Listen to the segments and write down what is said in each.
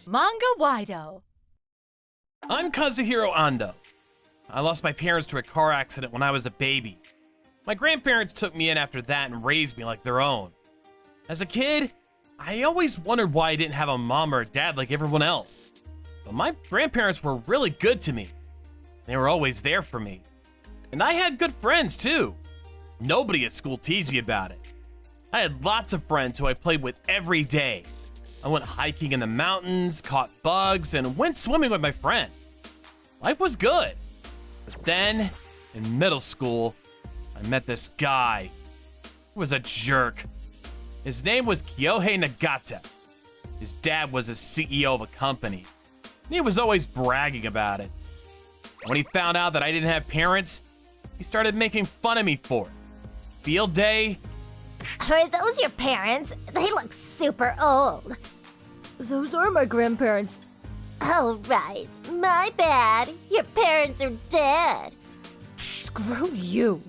Manga-Waido. I'm Kazuhiro Ando. I lost my parents to a car accident when I was a baby. My grandparents took me in after that and raised me like their own. As a kid, I always wondered why I didn't have a mom or a dad like everyone else. But my grandparents were really good to me. They were always there for me. And I had good friends too. Nobody at school teased me about it. I had lots of friends who I played with every day. I went hiking in the mountains, caught bugs, and went swimming with my friends. Life was good. But then, in middle school, I met this guy. He was a jerk. His name was Kyohei Nagata. His dad was a CEO of a company, and he was always bragging about it. When he found out that I didn't have parents, he started making fun of me for it. Field day. Are those your parents? They look super old. Those are my grandparents. Oh, right. My bad. Your parents are dead. Screw you.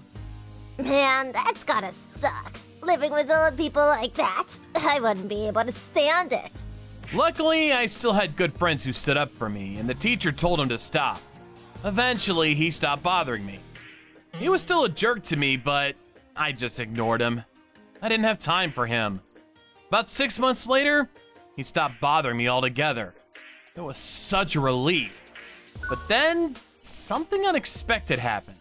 Man, that's gotta suck. Living with old people like that, I wouldn't be able to stand it. Luckily, I still had good friends who stood up for me, and the teacher told him to stop. Eventually, he stopped bothering me. He was still a jerk to me, but I just ignored him. I didn't have time for him. About 6 months later, he stopped bothering me altogether. It was such a relief. But then, something unexpected happened.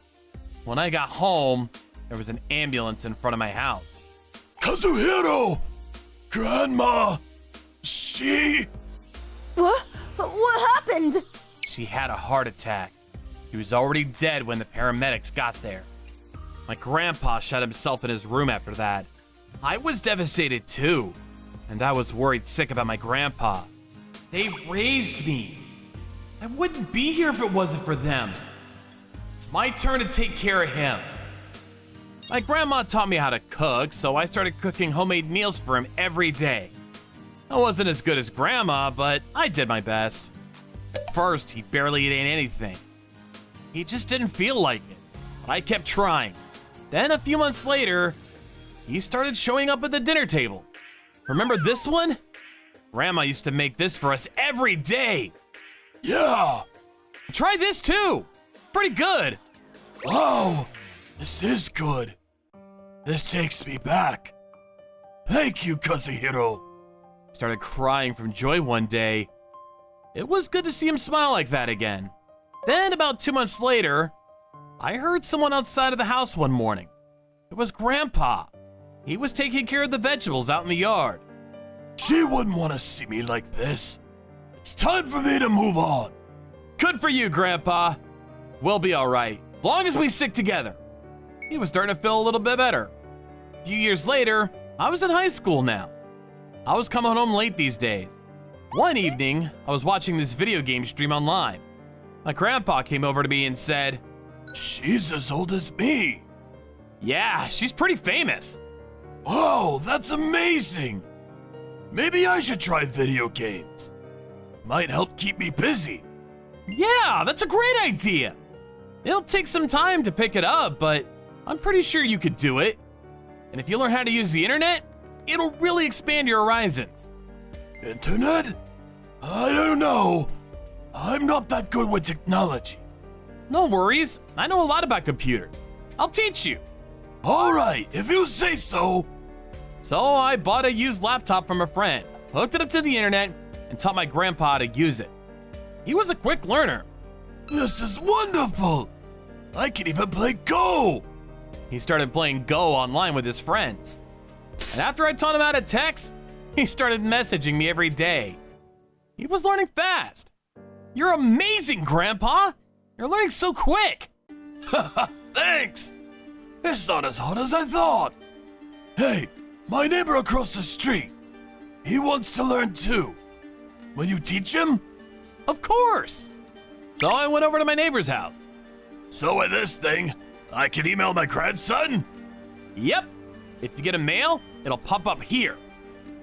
When I got home, there was an ambulance in front of my house. Kazuhiro! Grandma! She... What? What happened? She had a heart attack. He was already dead when the paramedics got there. My grandpa shut himself in his room after that. I was devastated too, and I was worried sick about my grandpa. They raised me. I wouldn't be here if it wasn't for them. It's my turn to take care of him. My grandma taught me how to cook, so I started cooking homemade meals for him every day. I wasn't as good as grandma, but I did my best. At first, he barely ate anything. He just didn't feel like it, but I kept trying. Then a few months later, he started showing up at the dinner table. Remember this one? Grandma used to make this for us every day. Yeah! Try this too. Pretty good. Wow! This is good. This takes me back. Thank you, Kazuhiro. Started crying from joy one day. It was good to see him smile like that again. Then about 2 months later, I heard someone outside of the house one morning. It was Grandpa. He was taking care of the vegetables out in the yard. She wouldn't want to see me like this. It's time for me to move on. Good for you, Grandpa. We'll be all right, as long as we stick together. He was starting to feel a little bit better. A few years later, I was in high school now. I was coming home late these days. One evening, I was watching this video game stream online. My grandpa came over to me and said, She's as old as me. Yeah, she's pretty famous. Wow, that's amazing. Maybe I should try video games. Might help keep me busy. Yeah, that's a great idea. It'll take some time to pick it up, but I'm pretty sure you could do it. And if you learn how to use the internet, it'll really expand your horizons. Internet? I don't know. I'm not that good with technology. No worries, I know a lot about computers. I'll teach you. All right, if you say so. So I bought a used laptop from a friend, hooked it up to the internet, and taught my grandpa to use it. He was a quick learner. This is wonderful. I can even play Go. He started playing Go online with his friends. And after I taught him how to text, he started messaging me every day. He was learning fast. You're amazing, Grandpa. You're learning so quick. Thanks. It's not as hard as I thought. Hey, my neighbor across the street. He wants to learn too. Will you teach him? Of course. So I went over to my neighbor's house. So with this thing, I can email my grandson? Yep. If you get a mail, it'll pop up here.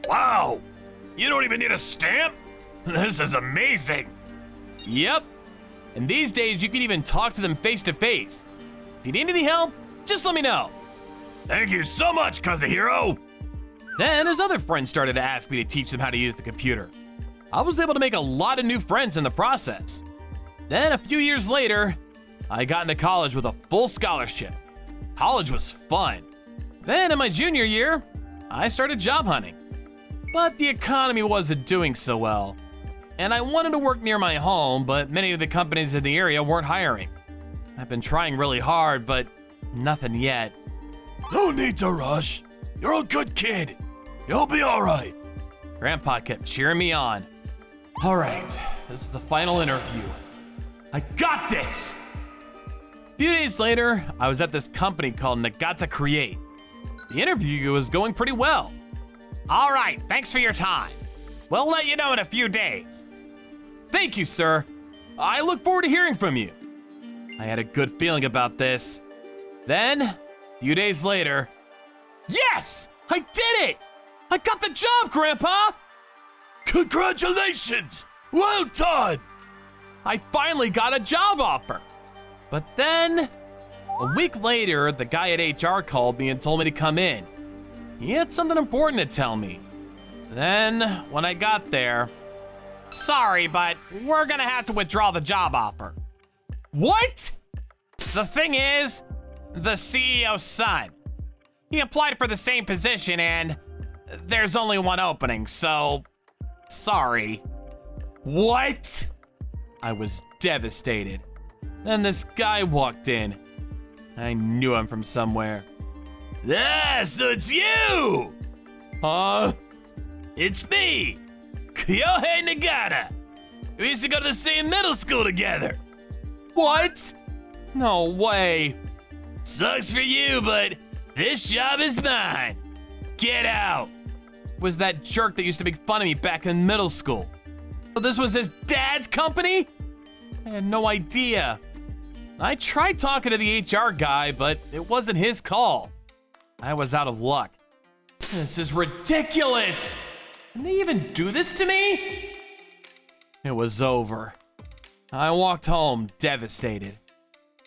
Wow. You don't even need a stamp? This is amazing. Yep. And these days, you can even talk to them face to face. If you need any help, just let me know. Thank you so much, Kazuhiro. Then his other friends started to ask me to teach them how to use the computer. I was able to make a lot of new friends in the process. Then a few years later, I got into college with a full scholarship. College was fun. Then in my junior year, I started job hunting. But the economy wasn't doing so well. And I wanted to work near my home, but many of the companies in the area weren't hiring. I've been trying really hard, but nothing yet. No need to rush. You're a good kid. You'll be all right. Grandpa kept cheering me on. All right, this is the final interview. I got this! A few days later, I was at this company called Nagata Create. The interview was going pretty well. All right, thanks for your time. We'll let you know in a few days. Thank you, sir. I look forward to hearing from you. I had a good feeling about this. Then, a few days later, yes! I did it! I got the job, Grandpa! Congratulations! Well done! I finally got a job offer. But then, a week later, the guy at HR called me and told me to come in. He had something important to tell me. Then, when I got there, sorry, but we're gonna have to withdraw the job offer. What? The thing is, the CEO's son. He applied for the same position and there's only one opening, so sorry. What? I was devastated. Then this guy walked in. I knew him from somewhere. Ah, so it's you! It's me, Kyohei Nagata. We used to go to the same middle school together. What? No way. Sucks for you, but this job is mine. Get out. Was that jerk that used to make fun of me back in middle school. But this was his dad's company? I had no idea. I tried talking to the HR guy, but it wasn't his call. I was out of luck. This is ridiculous! Can they even do this to me? It was over. I walked home devastated.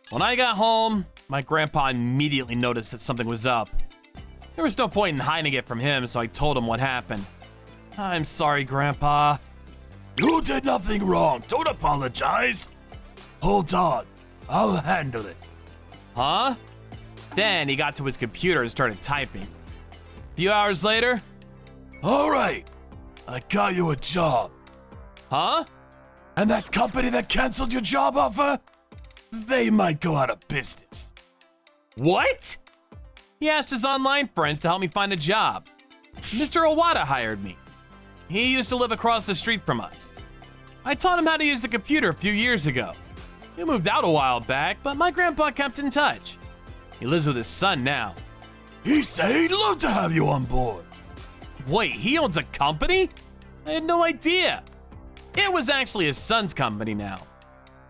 When I got home, my grandpa immediately noticed that something was up. There was no point in hiding it from him, so I told him what happened. I'm sorry, Grandpa. You did nothing wrong. Don't apologize. Hold on. I'll handle it. Huh? Then he got to his computer and started typing. A few hours later, All right. I got you a job. huh? And that company that canceled your job offer? They might go out of business. What? He asked his online friends to help me find a job. Mr. Owada hired me. He used to live across the street from us. I taught him how to use the computer a few years ago. He moved out a while back, but my grandpa kept in touch. He lives with his son now. He said he'd love to have you on board. Wait, he owns a company? I had no idea. It was actually his son's company now.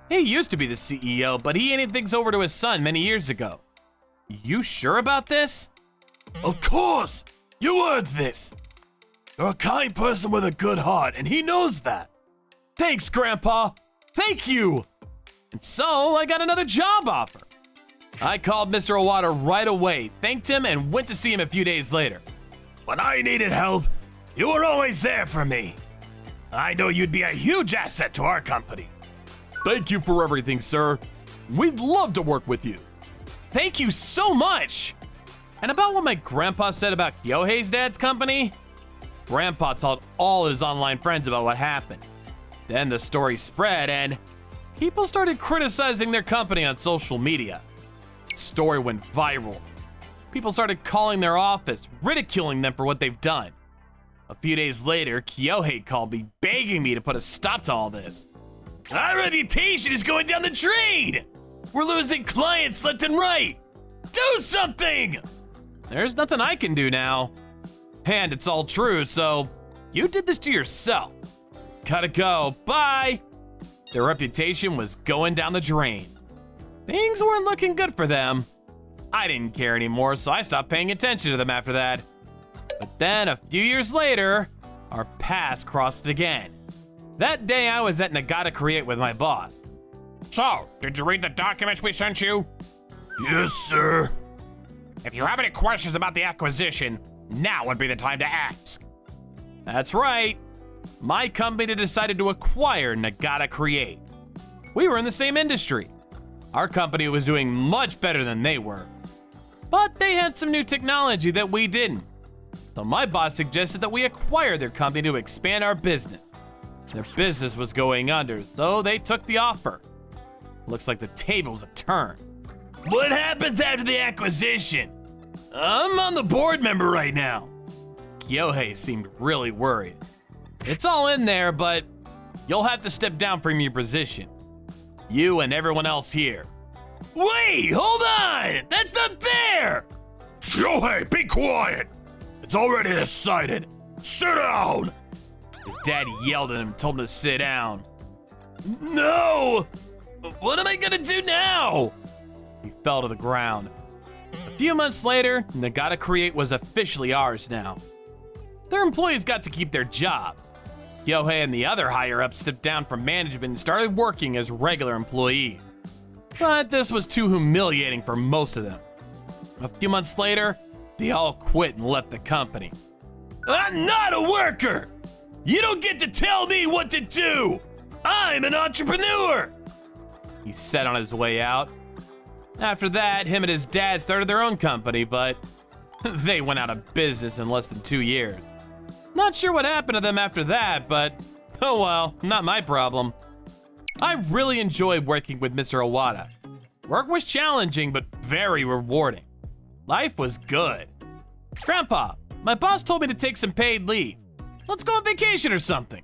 He used to be the CEO, but he handed things over to his son many years ago. You sure about this? Of course! You heard this! You're a kind person with a good heart, and he knows that. Thanks, Grandpa. Thank you. And so I got another job offer. I called Mr. Owada right away, thanked him, and went to see him a few days later. When I needed help, you were always there for me. I know you'd be a huge asset to our company. Thank you for everything, sir. We'd love to work with you. Thank you so much. And about what my grandpa said about Kyohei's dad's company, Grandpa told all his online friends about what happened. Then the story spread and people started criticizing their company on social media. The story went viral. People started calling their office, ridiculing them for what they've done. A few days later, Kyohei called me, begging me to put a stop to all this. Our reputation is going down the drain! We're losing clients left and right! Do something! There's nothing I can do now. And it's all true, so you did this to yourself. Gotta go, bye! Their reputation was going down the drain. Things weren't looking good for them. I didn't care anymore, so I stopped paying attention to them after that. But then a few years later, our paths crossed again. That day I was at Nagata Create with my boss. So, did you read the documents we sent you? Yes, sir. If you have any questions about the acquisition, now would be the time to ask. That's right. my company decided to acquire Nagata Create. We were in the same industry. Our company was doing much better than they were. But they had some new technology that we didn't. So my boss suggested that we acquire their company to expand our business. Their business was going under, so they took the offer. Looks like the tables have turned. What happens after the acquisition? I'm on the board member right now. Kyohei seemed really worried. It's all in there, but you'll have to step down from your position. You and everyone else here. Wait, hold on! That's not fair! Kyohei, be quiet! It's already decided. Sit down! His daddy yelled at him and told him to sit down. No! What am I gonna do now? He fell to the ground. A few months later, Nagata Create was officially ours now. Their employees got to keep their jobs. Kyohei and the other higher-ups stepped down from management and started working as regular employees. But this was too humiliating for most of them. A few months later, they all quit and left the company. I'm not a worker! You don't get to tell me what to do! I'm an entrepreneur! He said on his way out. After that, him and his dad started their own company, but they went out of business in less than 2 years. Not sure what happened to them after that, but oh well, not my problem. I really enjoyed working with Mr. Owada. Work was challenging, but very rewarding. Life was good. Grandpa, my boss told me to take some paid leave. Let's go on vacation or something.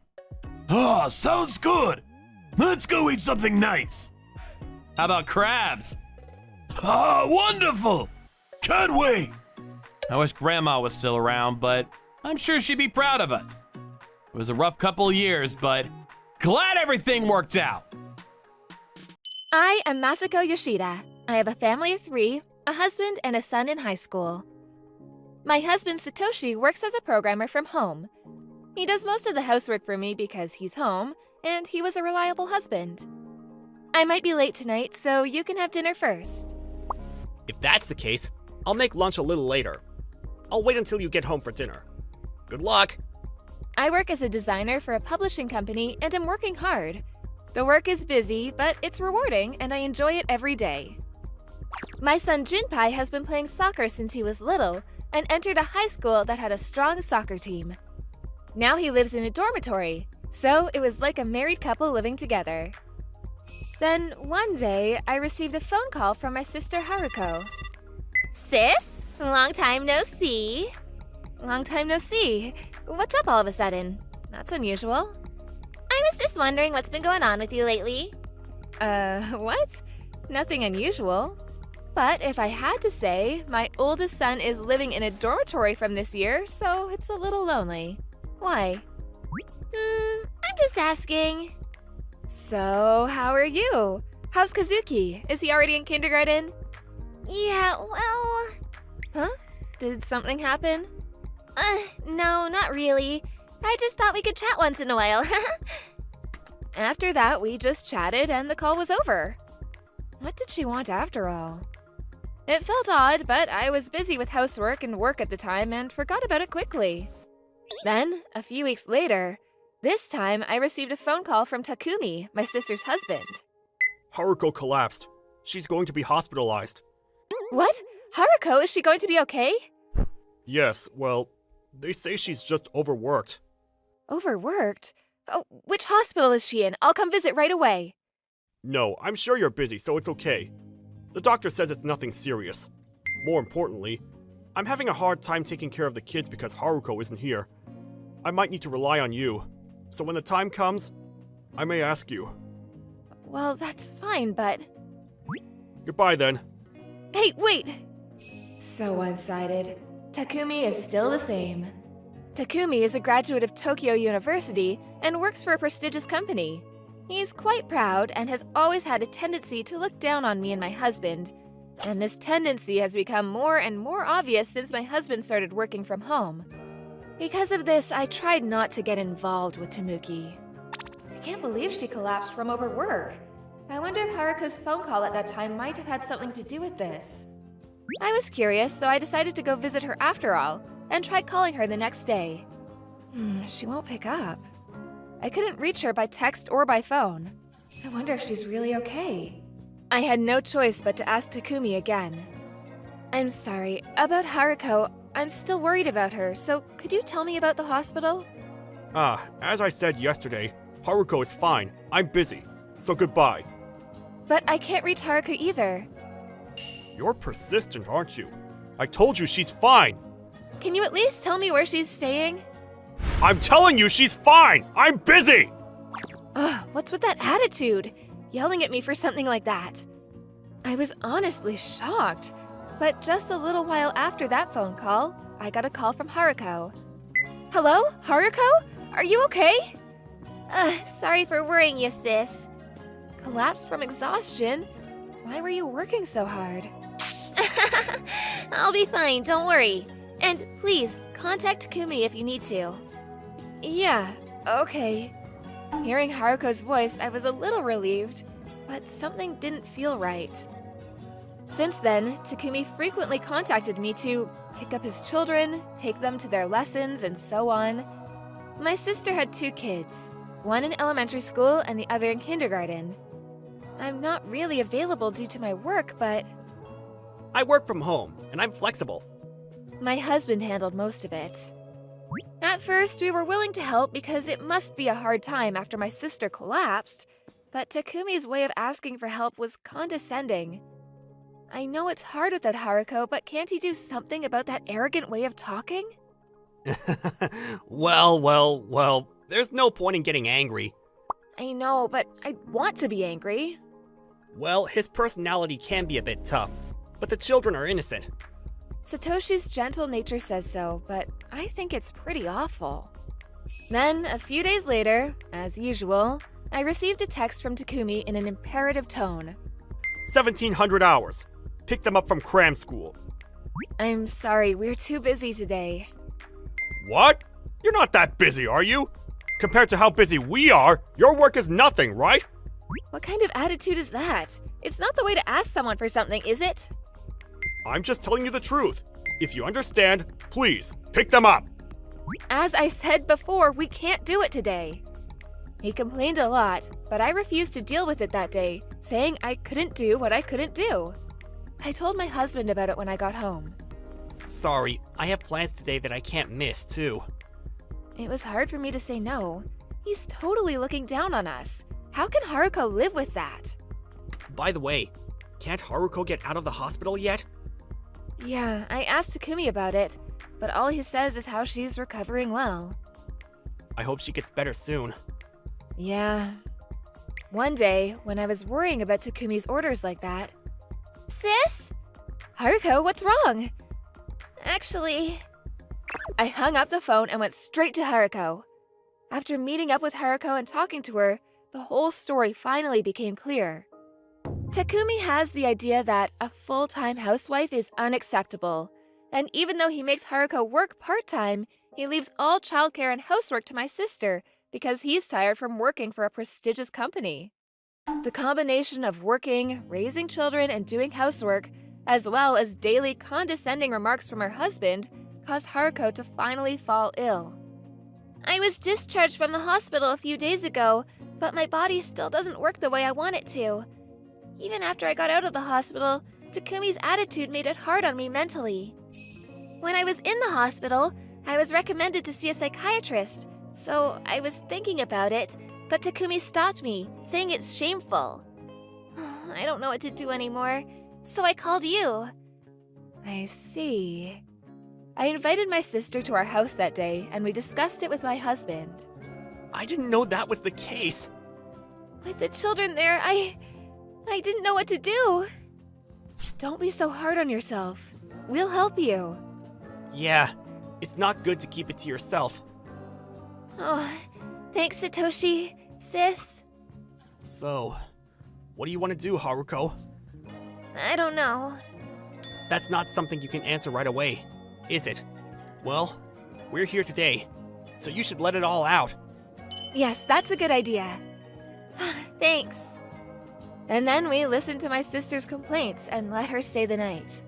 Ah, sounds good. Let's go eat something nice. How about crabs? Ah, wonderful. Can't wait. I wish Grandma was still around, but I'm sure she'd be proud of us. It was a rough couple of years, but glad everything worked out. I am Masako Yoshida. I have a family of 3, a husband, and a son in high school. My husband Satoshi works as a programmer from home. He does most of the housework for me because he's home, and he was a reliable husband. I might be late tonight, so you can have dinner first. If that's the case, I'll make lunch a little later. I'll wait until you get home for dinner. Good luck! I work as a designer for a publishing company, and am working hard. The work is busy, but it's rewarding, and I enjoy it every day. My son Junpei has been playing soccer since he was little, and entered a high school that had a strong soccer team. Now he lives in a dormitory, so it was like a married couple living together. Then one day, I received a phone call from my sister Haruko. Sis, long time no see. Long time no see. What's up all of a sudden? That's unusual. I was just wondering what's been going on with you lately. What? Nothing unusual. But if I had to say, my oldest son is living in a dormitory from this year, so it's a little lonely. Why? I'm just asking. So, how are you? How's Kazuki? Is he already in kindergarten? Yeah, well... Huh? Did something happen? No, not really. I just thought we could chat once in a while. After that, we just chatted and the call was over. What did she want after all? It felt odd, but I was busy with housework and work at the time and forgot about it quickly. Then, a few weeks later, this time I received a phone call from Takumi, my sister's husband. Haruko collapsed. She's going to be hospitalized. What? Haruko, is she going to be okay? Yes, well, they say she's just overworked. Overworked? Oh, which hospital is she in? I'll come visit right away. No, I'm sure you're busy, so it's okay. The doctor says it's nothing serious. More importantly, I'm having a hard time taking care of the kids because Haruko isn't here. I might need to rely on you. So when the time comes, I may ask you. Well, that's fine, but... Goodbye then. Hey, wait! So one-sided. Takumi is still the same. Takumi is a graduate of Tokyo University and works for a prestigious company. He's quite proud and has always had a tendency to look down on me and my husband. And this tendency has become more and more obvious since my husband started working from home. Because of this, I tried not to get involved with Tamuki. I can't believe she collapsed from overwork. I wonder if Haruko's phone call at that time might have had something to do with this. I was curious, so I decided to go visit her after all, and tried calling her the next day. She won't pick up. I couldn't reach her by text or by phone. I wonder if she's really okay. I had no choice but to ask Takumi again. I'm sorry, about Haruko, I'm still worried about her, so could you tell me about the hospital? As I said yesterday, Haruko is fine. I'm busy. So goodbye. But I can't reach Haruko either. You're persistent, aren't you? I told you she's fine. Can you at least tell me where she's staying? I'm telling you she's fine! I'm busy! Ugh, what's with that attitude? Yelling at me for something like that. I was honestly shocked. But just a little while after that phone call, I got a call from Haruko. Hello? Haruko? Are you okay? Sorry for worrying you, sis. Collapsed from exhaustion? Why were you working so hard? I'll be fine, don't worry. And please, contact Takumi if you need to. Yeah, okay. Hearing Haruko's voice, I was a little relieved, but something didn't feel right. Since then, Takumi frequently contacted me to pick up his children, take them to their lessons, and so on. My sister had 2 kids, one in elementary school and the other in kindergarten. I'm not really available due to my work, but I work from home, and I'm flexible. my husband handled most of it. At first, we were willing to help because it must be a hard time after my sister collapsed, but Takumi's way of asking for help was condescending. I know it's hard without Haruko, but can't he do something about that arrogant way of talking? Well, there's no point in getting angry. I know, but I want to be angry. Well, his personality can be a bit tough, but the children are innocent. Satoshi's gentle nature says so, but I think it's pretty awful. Then, a few days later, as usual, I received a text from Takumi in an imperative tone. 1,700 hours. Pick them up from cram school. I'm sorry, we're too busy today. What? You're not that busy, are you? Compared to how busy we are, your work is nothing, right? What kind of attitude is that? It's not the way to ask someone for something, is it? I'm just telling you the truth. If you understand, please, pick them up. As I said before, we can't do it today. He complained a lot, but I refused to deal with it that day, saying I couldn't do what I couldn't do. I told my husband about it when I got home. Sorry, I have plans today that I can't miss, too. It was hard for me to say no. He's totally looking down on us. How can Haruko live with that? By the way, can't Haruko get out of the hospital yet? Yeah, I asked Takumi about it, but all he says is how she's recovering well. I hope she gets better soon. Yeah. One day, when I was worrying about Takumi's orders like that, Sis? Haruko, what's wrong? Actually, I hung up the phone and went straight to Haruko. After meeting up with Haruko and talking to her, the whole story finally became clear. Takumi has the idea that a full-time housewife is unacceptable, and even though he makes Haruko work part-time, he leaves all childcare and housework to my sister because he's tired from working for a prestigious company. The combination of working, raising children, and doing housework, as well as daily condescending remarks from her husband, caused Haruko to finally fall ill. I was discharged from the hospital a few days ago, but my body still doesn't work the way I want it to. Even after I got out of the hospital, Takumi's attitude made it hard on me mentally. When I was in the hospital, I was recommended to see a psychiatrist, so I was thinking about it, but Takumi stopped me, saying it's shameful. I don't know what to do anymore, so I called you. I see. I invited my sister to our house that day, and we discussed it with my husband. I didn't know that was the case. With the children there, I didn't know what to do. Don't be so hard on yourself. We'll help you. Yeah, it's not good to keep it to yourself. Oh, thanks, Satoshi, sis. So, what do you want to do, Haruko? I don't know. That's not something you can answer right away, is it? Well, we're here today, so you should let it all out. Yes, that's a good idea. Thanks. And then we listened to my sister's complaints and let her stay the night.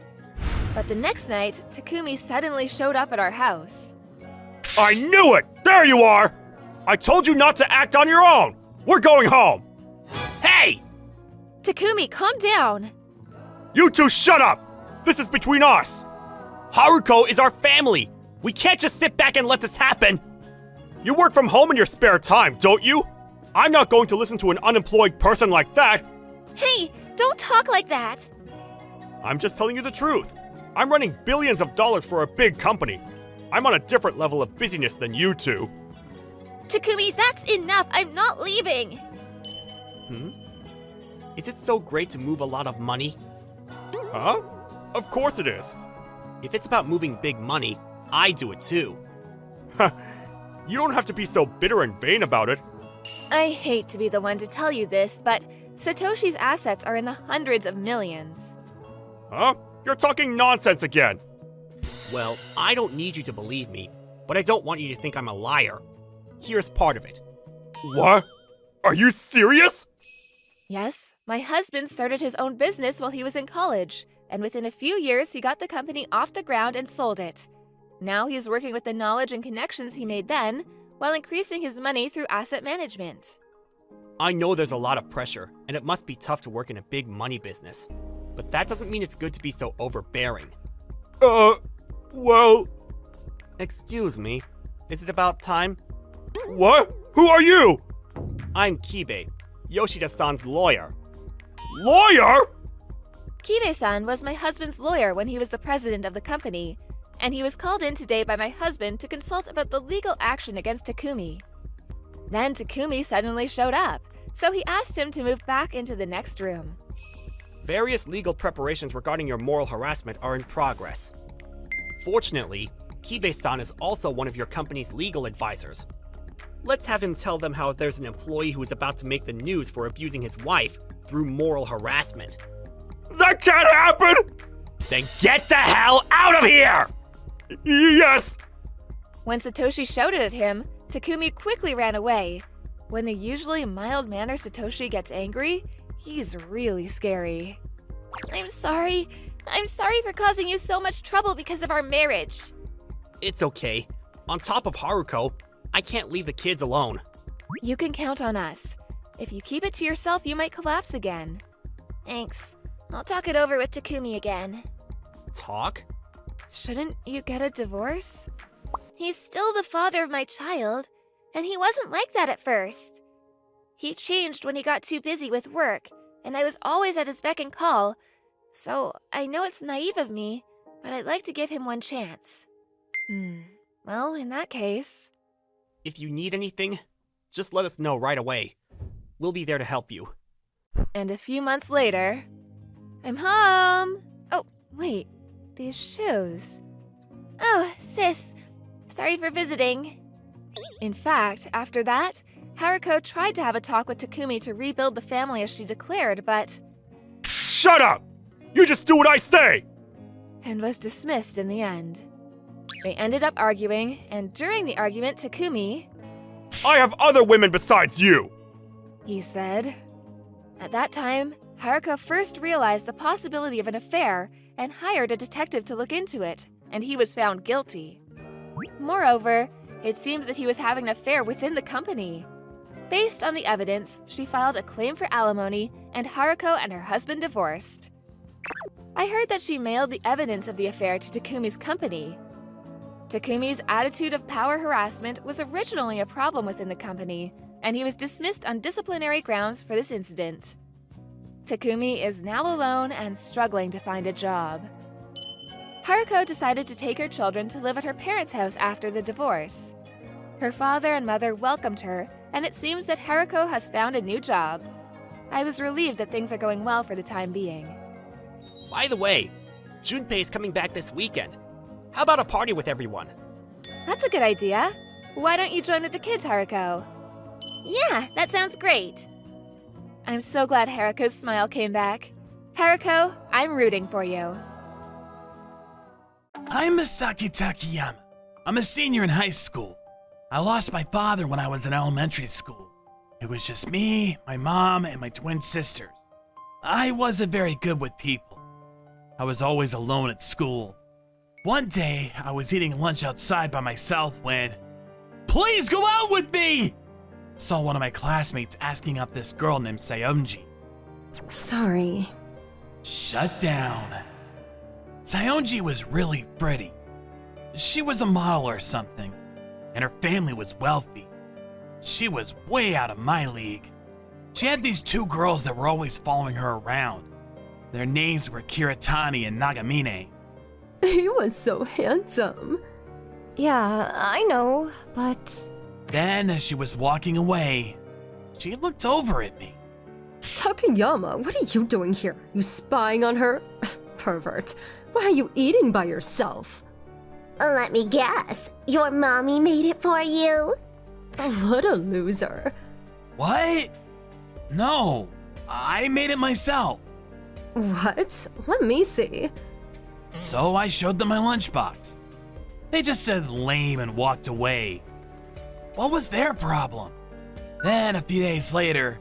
But the next night, Takumi suddenly showed up at our house. I knew it! There you are! I told you not to act on your own! We're going home! Hey! Takumi, calm down. You two shut up! This is between us! Haruko is our family! We can't just sit back and let this happen! You work from home in your spare time, don't you? I'm not going to listen to an unemployed person like that! Hey, don't talk like that. I'm just telling you the truth. I'm running billions of dollars for a big company. I'm on a different level of busyness than you two. Takumi, that's enough. I'm not leaving. Is it so great to move a lot of money? Huh? Of course it is. If it's about moving big money, I do it too. You don't have to be so bitter and vain about it. I hate to be the one to tell you this, but Satoshi's assets are in the hundreds of millions. Huh? You're talking nonsense again. Well, I don't need you to believe me, but I don't want you to think I'm a liar. Here's part of it. What? Are you serious? Yes, my husband started his own business while he was in college, and within a few years he got the company off the ground and sold it. Now he's working with the knowledge and connections he made then, while increasing his money through asset management. I know there's a lot of pressure, and it must be tough to work in a big money business. But that doesn't mean it's good to be so overbearing. Well... Excuse me, is it about time? What? Who are you? I'm Kibe, Yoshida-san's lawyer. Lawyer? Kibe-san was my husband's lawyer when he was the president of the company, and he was called in today by my husband to consult about the legal action against Takumi. Then Takumi suddenly showed up, so he asked him to move back into the next room. Various legal preparations regarding your moral harassment are in progress. Fortunately, Kibe-san is also one of your company's legal advisors. Let's have him tell them how there's an employee who is about to make the news for abusing his wife through moral harassment. That can't happen! Then get the hell out of here! Yes! When Satoshi shouted at him, Takumi quickly ran away. When the usually mild-mannered Satoshi gets angry, he's really scary. I'm sorry. I'm sorry for causing you so much trouble because of our marriage. It's okay. On top of Haruko, I can't leave the kids alone. You can count on us. If you keep it to yourself, you might collapse again. Thanks. I'll talk it over with Takumi again. Talk? Shouldn't you get a divorce? He's still the father of my child, and he wasn't like that at first. He changed when he got too busy with work, and I was always at his beck and call, so I know it's naive of me, but I'd like to give him one chance. Well, in that case... If you need anything, just let us know right away. We'll be there to help you. And a few months later... I'm home! Oh, wait. These shoes... Oh, sis. Sorry for visiting. In fact, after that, Haruko tried to have a talk with Takumi to rebuild the family as she declared, but... Shut up! You just do what I say! And was dismissed in the end. They ended up arguing, and during the argument, Takumi... I have other women besides you! He said. At that time, Haruko first realized the possibility of an affair and hired a detective to look into it, and he was found guilty. Moreover, it seems that he was having an affair within the company. Based on the evidence, she filed a claim for alimony, and Haruko and her husband divorced. I heard that she mailed the evidence of the affair to Takumi's company. Takumi's attitude of power harassment was originally a problem within the company, and he was dismissed on disciplinary grounds for this incident. Takumi is now alone and struggling to find a job. Haruko decided to take her children to live at her parents' house after the divorce. Her father and mother welcomed her, and it seems that Haruko has found a new job. I was relieved that things are going well for the time being. By the way, Junpei is coming back this weekend. How about a party with everyone? That's a good idea. Why don't you join with the kids, Haruko? Yeah, that sounds great. I'm so glad Haruko's smile came back. Haruko, I'm rooting for you. I'm Misaki Takayama. I'm a senior in high school. I lost my father when I was in elementary school. It was just me, my mom, and my twin sisters. I wasn't very good with people. I was always alone at school. One day, I was eating lunch outside by myself when Please go out with me! Saw one of my classmates asking out this girl named Sayonji. Sorry. Shut down. Sayonji was really pretty. She was a model or something, and her family was wealthy. She was way out of my league. She had these two girls that were always following her around. Their names were Kiritani and Nagamine. He was so handsome. Yeah, I know, but... Then, as she was walking away, she looked over at me. Takayama, what are you doing here? You spying on her? Pervert. Why are you eating by yourself? Let me guess. Your mommy made it for you? What a loser. What? No, I made it myself. What? Let me see. So I showed them my lunchbox. They just said lame and walked away. What was their problem? Then a few days later,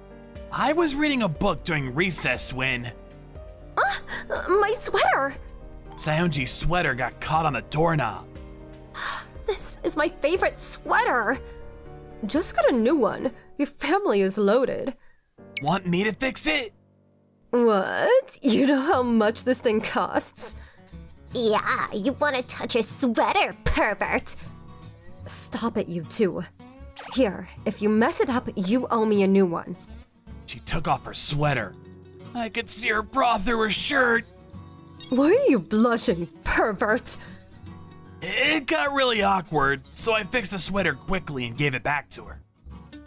I was reading a book during recess when My sweater! Sayonji's sweater got caught on the doorknob. This is my favorite sweater. Just got a new one. Your family is loaded. Want me to fix it? What? You know how much this thing costs? Yeah, you want to touch a sweater, pervert. Stop it, you two. Here, if you mess it up, you owe me a new one. She took off her sweater. I could see her bra through her shirt. Why are you blushing, pervert? It got really awkward, so I fixed the sweater quickly and gave it back to her.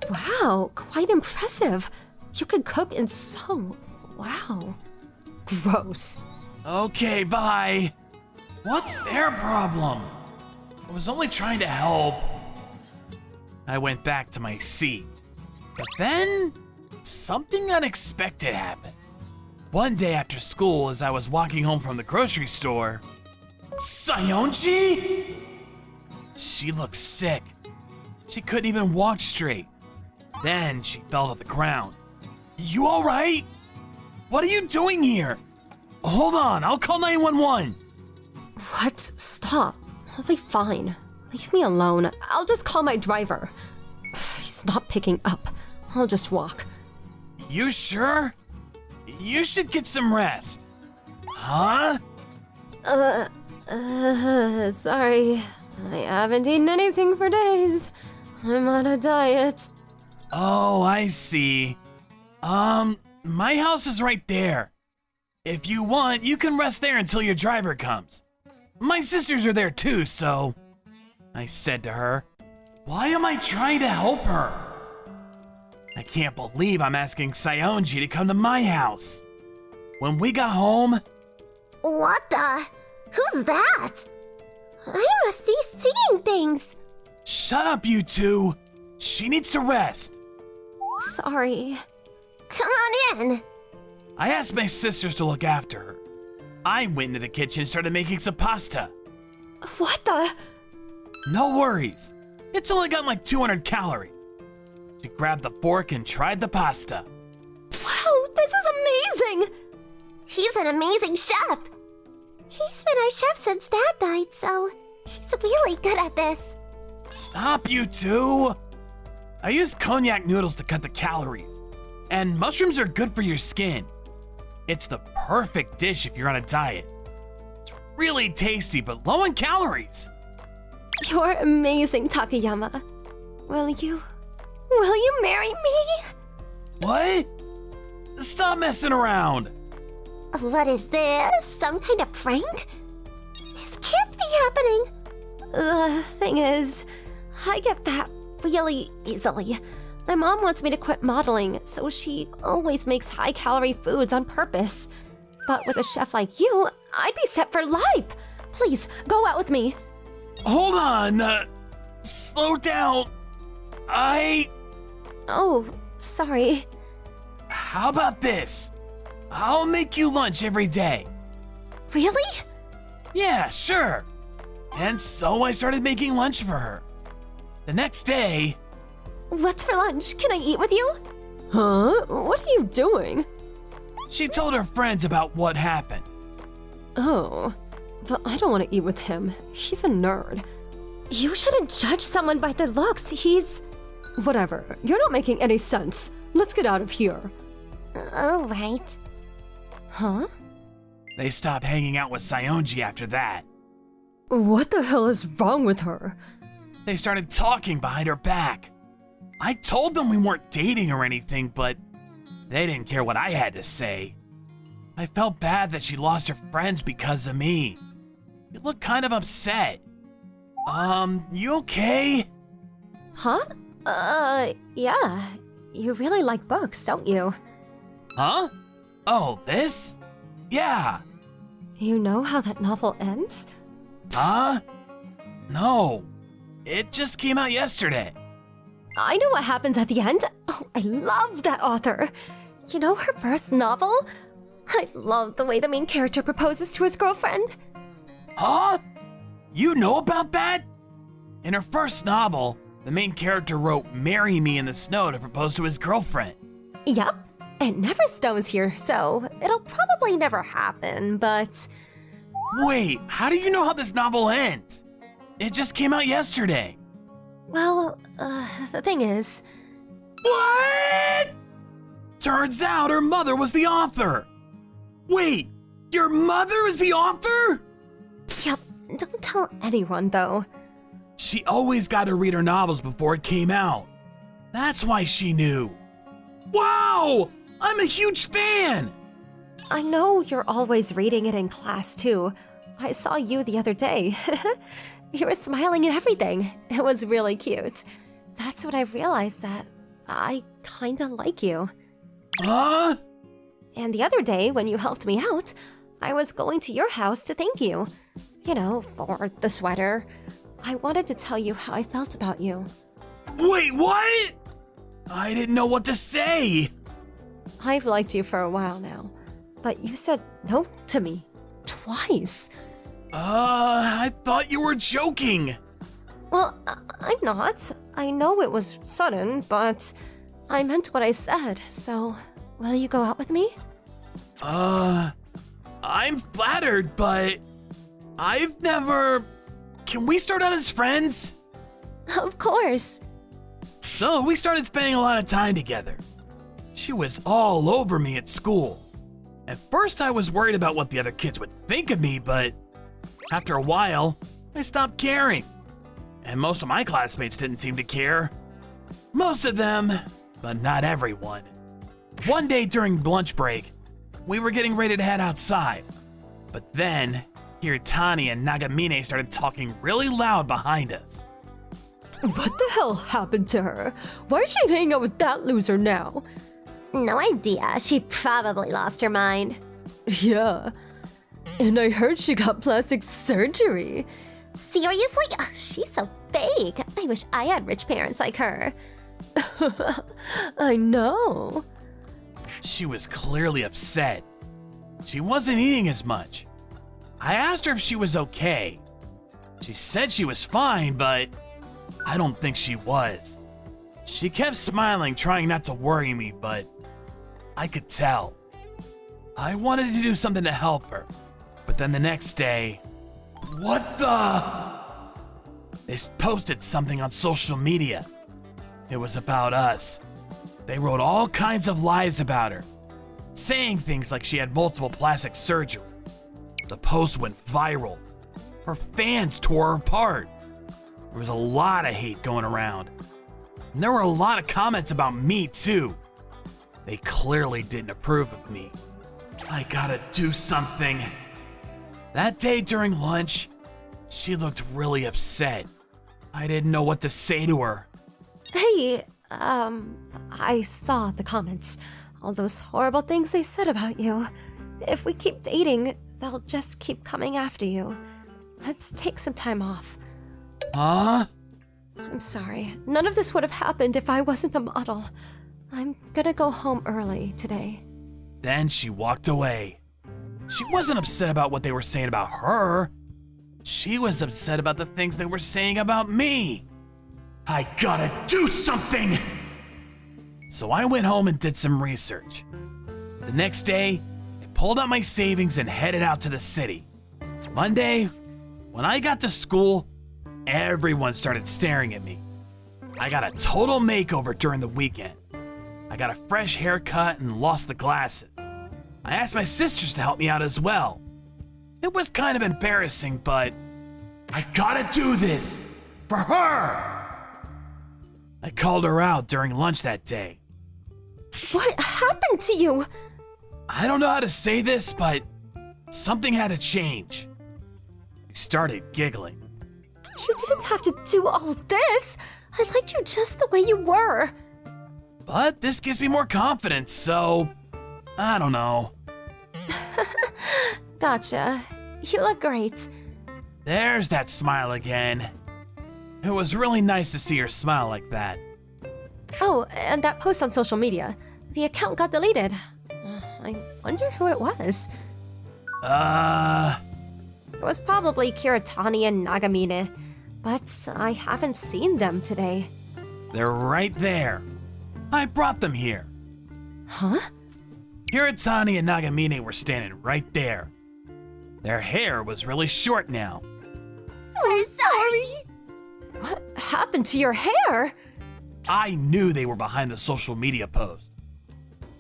Wow, quite impressive. You can cook and sew. Wow. Gross. Okay, bye. What's their problem? I was only trying to help. I went back to my seat. But then, something unexpected happened. One day after school, as I was walking home from the grocery store, Sayonji? She looked sick. She couldn't even walk straight. Then she fell to the ground. You alright? What are you doing here? Hold on, I'll call 911. What? Stop. I'll be fine. Leave me alone. I'll just call my driver. He's not picking up. I'll just walk. You sure? You should get some rest. Huh? Sorry. I haven't eaten anything for days. I'm on a diet. Oh, I see. My house is right there. If you want, you can rest there until your driver comes. My sisters are there too, so... I said to her, why am I trying to help her? I can't believe I'm asking Sayonji to come to my house. When we got home... What the? Who's that? I must be seeing things. Shut up, you two. She needs to rest. Sorry. Come on in. I asked my sisters to look after her. I went into the kitchen and started making some pasta. What the? No worries. It's only got like 200 calories. She grabbed the fork and tried the pasta. Wow, this is amazing! He's an amazing chef. He's been our chef since Dad died, so he's really good at this. Stop, you two! I used cognac noodles to cut the calories. And mushrooms are good for your skin. It's the perfect dish if you're on a diet. It's really tasty, but low in calories. You're amazing, Takayama. Will you marry me? What? Stop messing around. What is this? Some kind of prank? This can't be happening. The thing is, I get fat really easily. My mom wants me to quit modeling, so she always makes high-calorie foods on purpose. But with a chef like you, I'd be set for life. Please, go out with me. Hold on. Slow down. Oh, sorry. How about this? I'll make you lunch every day. Really? Yeah, sure. And so I started making lunch for her. The next day... What's for lunch? Can I eat with you? Huh? What are you doing? She told her friends about what happened. Oh, but I don't want to eat with him. He's a nerd. You shouldn't judge someone by their looks. He's... Whatever. You're not making any sense. Let's get out of here. All right. Huh? They stopped hanging out with Sayonji after that. What the hell is wrong with her? They started talking behind her back. I told them we weren't dating or anything, but they didn't care what I had to say. I felt bad that she lost her friends because of me. You look kind of upset. You okay? Huh? Yeah. You really like books, don't you? Huh? Oh, this? Yeah. You know how that novel ends? Huh? No. It just came out yesterday. I know what happens at the end. Oh, I love that author. You know her first novel? I love the way the main character proposes to his girlfriend. Huh? You know about that? In her first novel, the main character wrote "Marry me" in the snow to propose to his girlfriend. Yep. It never snows here, so it'll probably never happen, but... Wait, how do you know how this novel ends? It just came out yesterday. Well, the thing is... What? Turns out her mother was the author. Wait, your mother is the author? Yep, don't tell anyone, though. She always got to read her novels before it came out. That's why she knew. Wow! I'm a huge fan! I know you're always reading it in class, too. I saw you the other day. You were smiling and everything. It was really cute. That's when I realized that I kinda like you. Huh? And the other day, when you helped me out, I was going to your house to thank you. You know, for the sweater. I wanted to tell you how I felt about you. Wait, what? I didn't know what to say. I've liked you for a while now, but you said no to me. Twice. I thought you were joking. Well, I'm not. I know it was sudden, but I meant what I said, so will you go out with me? I'm flattered, but I've never... Can we start out as friends? Of course. So we started spending a lot of time together. She was all over me at school. At first I was worried about what the other kids would think of me, but after a while, I stopped caring. And most of my classmates didn't seem to care. Most of them, but not everyone. One day during lunch break, we were getting ready to head outside. But then, Hiratani and Nagamine started talking really loud behind us. What the hell happened to her? Why is she hanging out with that loser now? No idea. She probably lost her mind. Yeah. And I heard she got plastic surgery. Seriously? Ugh, she's so fake. I wish I had rich parents like her. I know. She was clearly upset. She wasn't eating as much. I asked her if she was okay. She said she was fine, but I don't think she was. She kept smiling, trying not to worry me, but I could tell. I wanted to do something to help her, but then the next day, what the? They posted something on social media. It was about us. They wrote all kinds of lies about her, saying things like she had multiple plastic surgeries. The post went viral. Her fans tore her apart. There was a lot of hate going around. And there were a lot of comments about me too. They clearly didn't approve of me. I gotta do something. That day during lunch, she looked really upset. I didn't know what to say to her. Hey, I saw the comments. All those horrible things they said about you. If we keep dating, they'll just keep coming after you. Let's take some time off. Huh? I'm sorry. None of this would have happened if I wasn't a model. I'm gonna go home early today. Then she walked away. She wasn't upset about what they were saying about her. She was upset about the things they were saying about me. I gotta do something! So I went home and did some research. The next day, I pulled out my savings and headed out to the city. Monday, when I got to school, everyone started staring at me. I got a total makeover during the weekend. I got a fresh haircut and lost the glasses. I asked my sisters to help me out as well. It was kind of embarrassing, but I gotta do this for her. I called her out during lunch that day. What happened to you? I don't know how to say this, but something had to change. We started giggling. You didn't have to do all this. I liked you just the way you were. But this gives me more confidence, so I don't know. Gotcha. You look great. There's that smile again. It was really nice to see her smile like that. Oh, and that post on social media. The account got deleted. I wonder who it was. It was probably Kiritani and Nagamine, but I haven't seen them today. They're right there. I brought them here. Huh? Kiritani and Nagamine were standing right there. Their hair was really short now. We're sorry. What happened to your hair? I knew they were behind the social media post.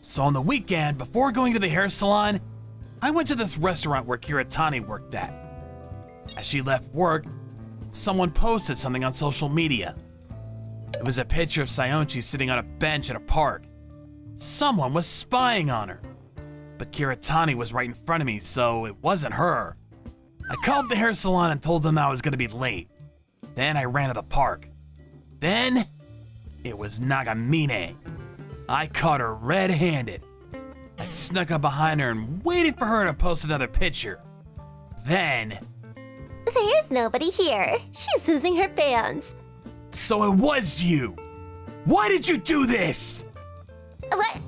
So on the weekend, before going to the hair salon, I went to this restaurant where Kiritani worked at. As she left work, someone posted something on social media. It was a picture of Sayonchi sitting on a bench at a park. Someone was spying on her. But Kiritani was right in front of me, so it wasn't her. I called the hair salon and told them I was going to be late. Then I ran to the park. Then, it was Nagamine. I caught her red-handed. I snuck up behind her and waited for her to post another picture. Then, There's nobody here. She's losing her bands. so it was you. Why did you do this? What?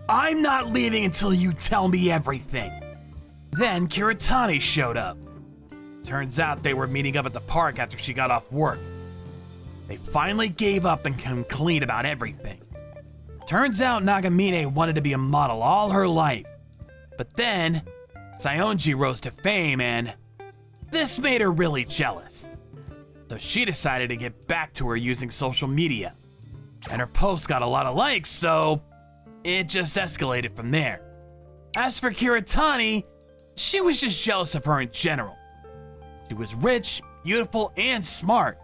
I'm not leaving until you tell me everything. Then Kiritani showed up. Turns out they were meeting up at the park after she got off work. They finally gave up and came clean about everything. Turns out Nagamine wanted to be a model all her life. But then, Sayonji rose to fame and this made her really jealous. So she decided to get back to her using social media. And her post got a lot of likes, so it just escalated from there. As for Kiritani, she was just jealous of her in general. She was rich, beautiful, and smart.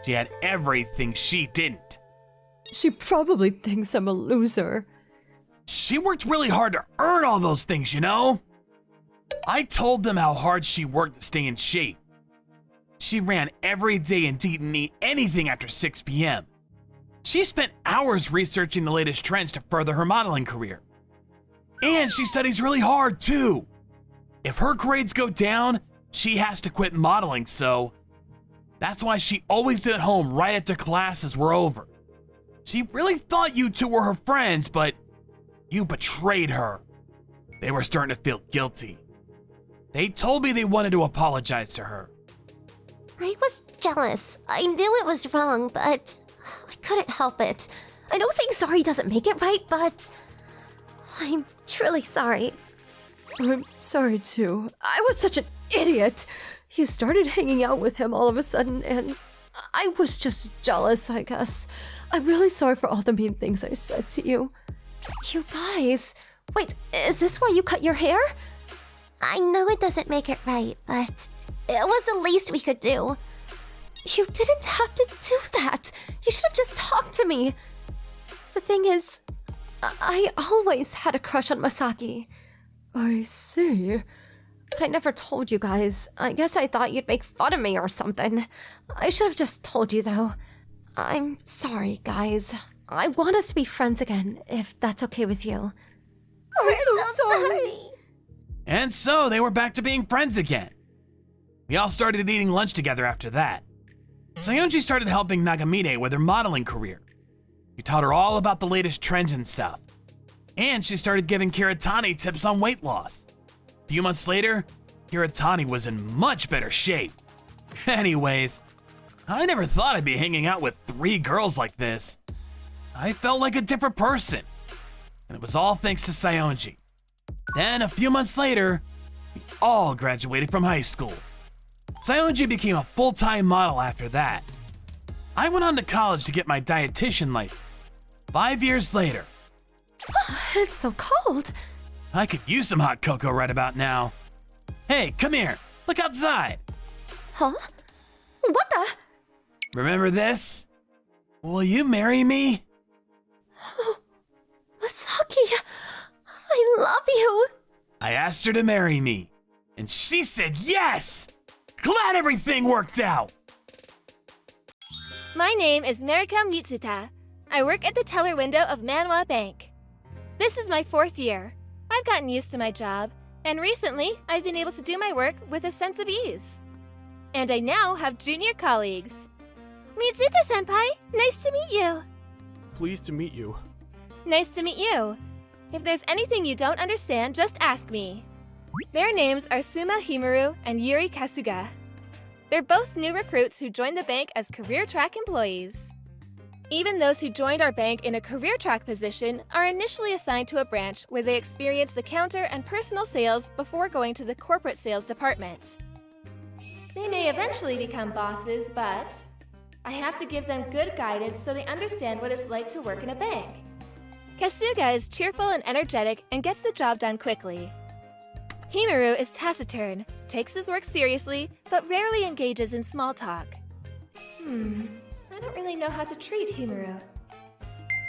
She had everything she didn't. She probably thinks I'm a loser. She worked really hard to earn all those things, you know? I told them how hard she worked to stay in shape. She ran every day and didn't eat anything after 6 p.m. She spent hours researching the latest trends to further her modeling career. And she studies really hard, too. If her grades go down, she has to quit modeling, so that's why she always did at home right after classes were over. She really thought you two were her friends, but you betrayed her. They were starting to feel guilty. They told me they wanted to apologize to her. I was jealous. I knew it was wrong, but I couldn't help it. I know saying sorry doesn't make it right, but I'm truly sorry. I'm sorry too. I was such an idiot. You started hanging out with him all of a sudden, and I was just jealous, I guess. I'm really sorry for all the mean things I said to you. You guys, wait, is this why you cut your hair? I know it doesn't make it right, but it was the least we could do. You didn't have to do that. You should have just talked to me. The thing is, I always had a crush on Masaki. I see. But I never told you guys. I guess I thought you'd make fun of me or something. I should have just told you, though. I'm sorry, guys. I want us to be friends again, if that's okay with you. We're so sorry. And so they were back to being friends again. We all started eating lunch together after that. Sayonji started helping Nagamine with her modeling career. He taught her all about the latest trends and stuff. And she started giving Kiritani tips on weight loss. A few months later, Kiritani was in much better shape. Anyways, I never thought I'd be hanging out with 3 girls like this. I felt like a different person. And it was all thanks to Sayonji. Then, a few months later, we all graduated from high school. Sayonji became a full-time model after that. I went on to college to get my dietitian license. 5 years later, It's so cold. I could use some hot cocoa right about now. Hey, come here. Look outside. Huh? What the? Remember this? Will you marry me? Masaki, I love you. I asked her to marry me, and she said yes! Glad everything worked out! My name is Marika Mitsuta. I work at the teller window of Manwa Bank. This is my 4th year. I've gotten used to my job, and recently I've been able to do my work with a sense of ease. And I now have junior colleagues. Mitsuta-senpai, nice to meet you. Pleased to meet you. Nice to meet you. If there's anything you don't understand, just ask me. Their names are Suma Himuru and Yuri Kasuga. They're both new recruits who joined the bank as career track employees. Even those who joined our bank in a career track position are initially assigned to a branch where they experience the counter and personal sales before going to the corporate sales department. They may eventually become bosses, but I have to give them good guidance so they understand what it's like to work in a bank. Kasuga is cheerful and energetic and gets the job done quickly. Himuru is taciturn, takes his work seriously, but rarely engages in small talk. I don't really know how to treat Himuru.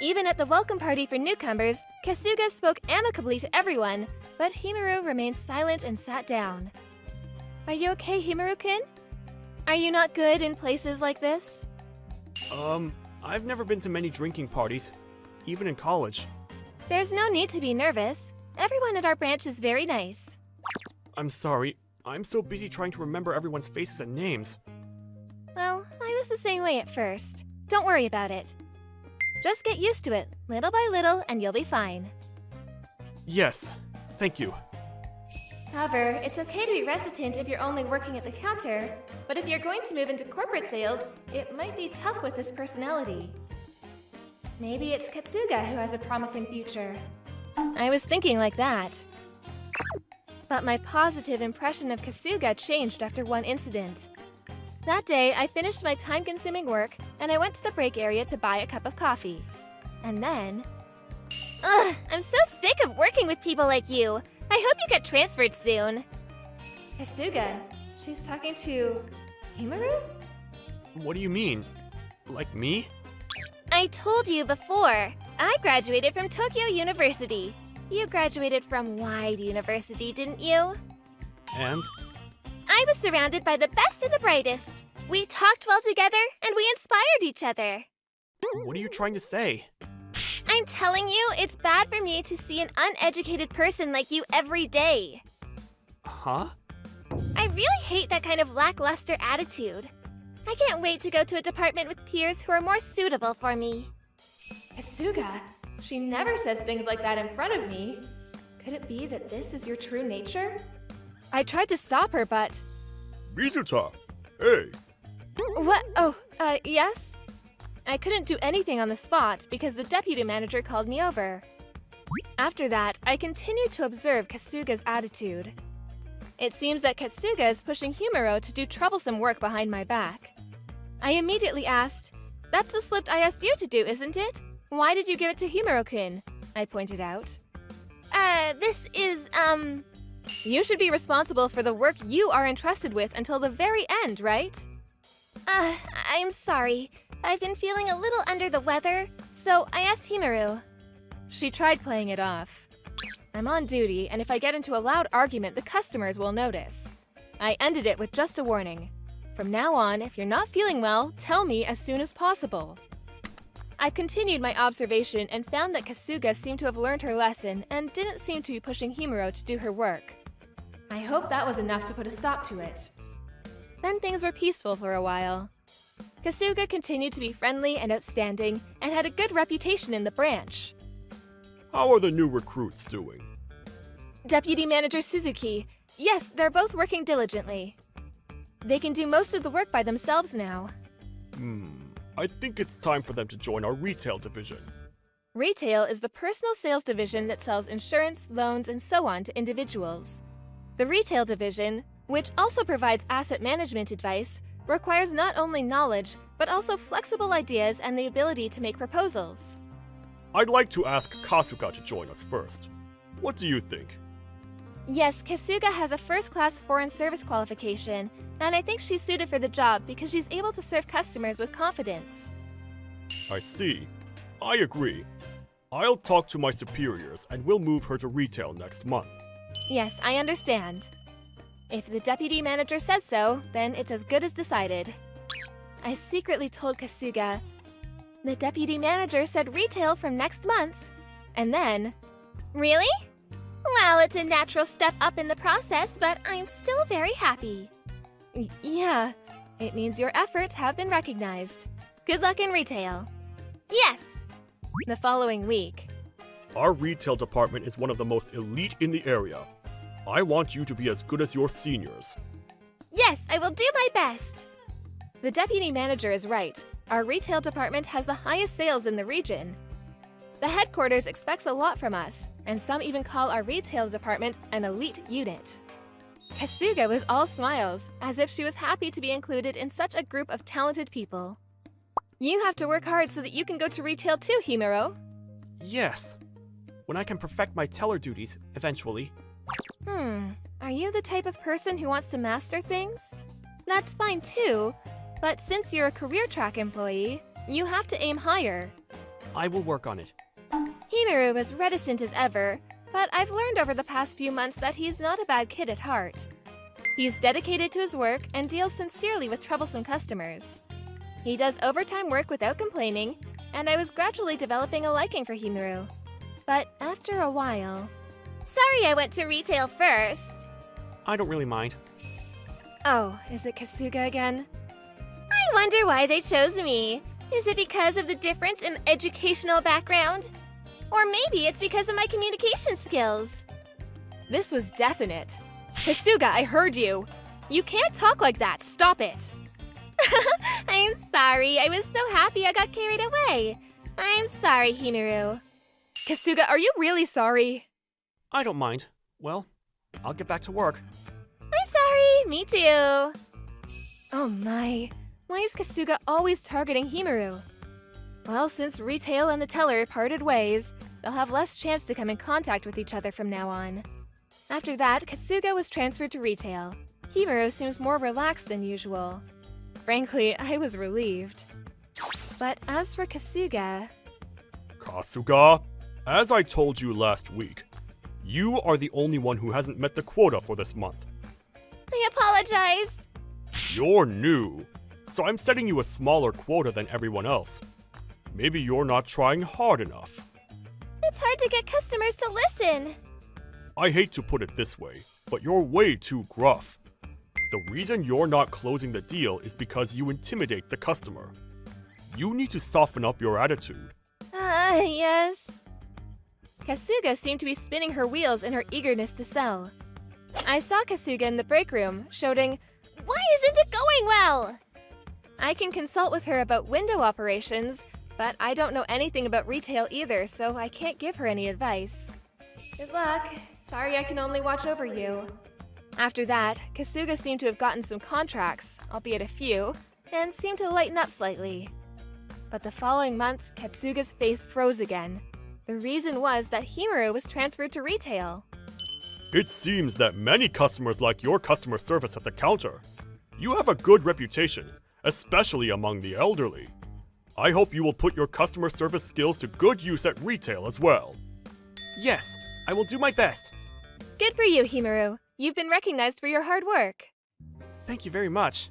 Even at the welcome party for newcomers, Kasuga spoke amicably to everyone, but Himuru remained silent and sat down. Are you okay, Himuru-kun? Are you not good in places like this? I've never been to many drinking parties, even in college. There's no need to be nervous. Everyone at our branch is very nice. I'm sorry. I'm so busy trying to remember everyone's faces and names. Well, I was the same way at first. Don't worry about it. Just get used to it, little by little, and you'll be fine. Yes, thank you. However, it's okay to be reticent if you're only working at the counter, but if you're going to move into corporate sales, it might be tough with this personality. Maybe it's Katsuga who has a promising future. I was thinking like that. But my positive impression of Kasuga changed after one incident. That day, I finished my time-consuming work, and I went to the break area to buy a cup of coffee. And then... Ugh, I'm so sick of working with people like you! I hope you get transferred soon! Kasuga, she's talking to... Himuru? What do you mean? Like me? I told you before, I graduated from Tokyo University. You graduated from Wide University, didn't you? And? I was surrounded by the best and the brightest. We talked well together, and we inspired each other. What are you trying to say? I'm telling you, it's bad for me to see an uneducated person like you every day. Huh? I really hate that kind of lackluster attitude. I can't wait to go to a department with peers who are more suitable for me. Kasuga, she never says things like that in front of me. Could it be that this is your true nature? I tried to stop her, but... Mizuta! Hey! What? Oh, yes? I couldn't do anything on the spot because the deputy manager called me over. After that, I continued to observe Kasuga's attitude. It seems that Kasuga is pushing Himuro to do troublesome work behind my back. I immediately asked, "That's the slip I asked you to do, isn't it? Why did you give it to Himuro-kun?" I pointed out. This is, You should be responsible for the work you are entrusted with until the very end, right? I'm sorry. I've been feeling a little under the weather, so I asked Himuro. She tried playing it off. I'm on duty, and if I get into a loud argument, the customers will notice. I ended it with just a warning. From now on, if you're not feeling well, tell me as soon as possible. I continued my observation and found that Kasuga seemed to have learned her lesson and didn't seem to be pushing Himuro to do her work. I hope that was enough to put a stop to it. Then things were peaceful for a while. Kasuga continued to be friendly and outstanding and had a good reputation in the branch. How are the new recruits doing? Deputy Manager Suzuki. Yes, they're both working diligently. They can do most of the work by themselves now. I think it's time for them to join our retail division. Retail is the personal sales division that sells insurance, loans, and so on to individuals. The retail division, which also provides asset management advice, requires not only knowledge, but also flexible ideas and the ability to make proposals. I'd like to ask Kasuga to join us first. What do you think? Yes, Kasuga has a first-class foreign service qualification, and I think she's suited for the job because she's able to serve customers with confidence. I see. I agree. I'll talk to my superiors and we'll move her to retail next month. Yes, I understand. If the deputy manager says so, then it's as good as decided. I secretly told Kasuga, the deputy manager said retail from next month. And then, really? Well, it's a natural step up in the process, but I'm still very happy. Yeah, it means your efforts have been recognized. Good luck in retail. Yes! The following week. Our retail department is one of the most elite in the area. I want you to be as good as your seniors. Yes, I will do my best. The deputy manager is right. Our retail department has the highest sales in the region. The headquarters expects a lot from us, and some even call our retail department an elite unit. Kasuga was all smiles, as if she was happy to be included in such a group of talented people. You have to work hard so that you can go to retail too, Himuro. Yes. When I can perfect my teller duties, eventually. Are you the type of person who wants to master things? That's fine too, but since you're a career track employee, you have to aim higher. I will work on it. Himuro was reticent as ever, but I've learned over the past few months that he's not a bad kid at heart. He's dedicated to his work and deals sincerely with troublesome customers. He does overtime work without complaining, and I was gradually developing a liking for Himuro. But after a while... Sorry I went to retail first. I don't really mind. Oh, is it Kasuga again? I wonder why they chose me. Is it because of the difference in educational background? Or maybe it's because of my communication skills. This was definite. Kasuga, I heard you. You can't talk like that. Stop it. I'm sorry. I was so happy I got carried away. I'm sorry, Himuro. Kasuga, are you really sorry? I don't mind. Well, I'll get back to work. I'm sorry. Me too. Oh my. Why is Kasuga always targeting Himuro? Well, since retail and the teller parted ways, they'll have less chance to come in contact with each other from now on. After that, Kasuga was transferred to retail. Himuro seems more relaxed than usual. Frankly, I was relieved. But as for Kasuga... Kasuga, as I told you last week, you are the only one who hasn't met the quota for this month. I apologize. You're new, so I'm setting you a smaller quota than everyone else. Maybe you're not trying hard enough. It's hard to get customers to listen. I hate to put it this way, but you're way too gruff. The reason you're not closing the deal is because you intimidate the customer. You need to soften up your attitude. Yes. Kasuga seemed to be spinning her wheels in her eagerness to sell. I saw Kasuga in the break room, shouting, "Why isn't it going well?" I can consult with her about window operations, but I don't know anything about retail either, so I can't give her any advice. Good luck. Sorry I can only watch over you. After that, Kasuga seemed to have gotten some contracts, albeit a few, and seemed to lighten up slightly. But the following month, Kasuga's face froze again. The reason was that Himuro was transferred to retail. It seems that many customers like your customer service at the counter. You have a good reputation, especially among the elderly. I hope you will put your customer service skills to good use at retail as well. Yes, I will do my best. Good for you, Himuro. You've been recognized for your hard work. Thank you very much.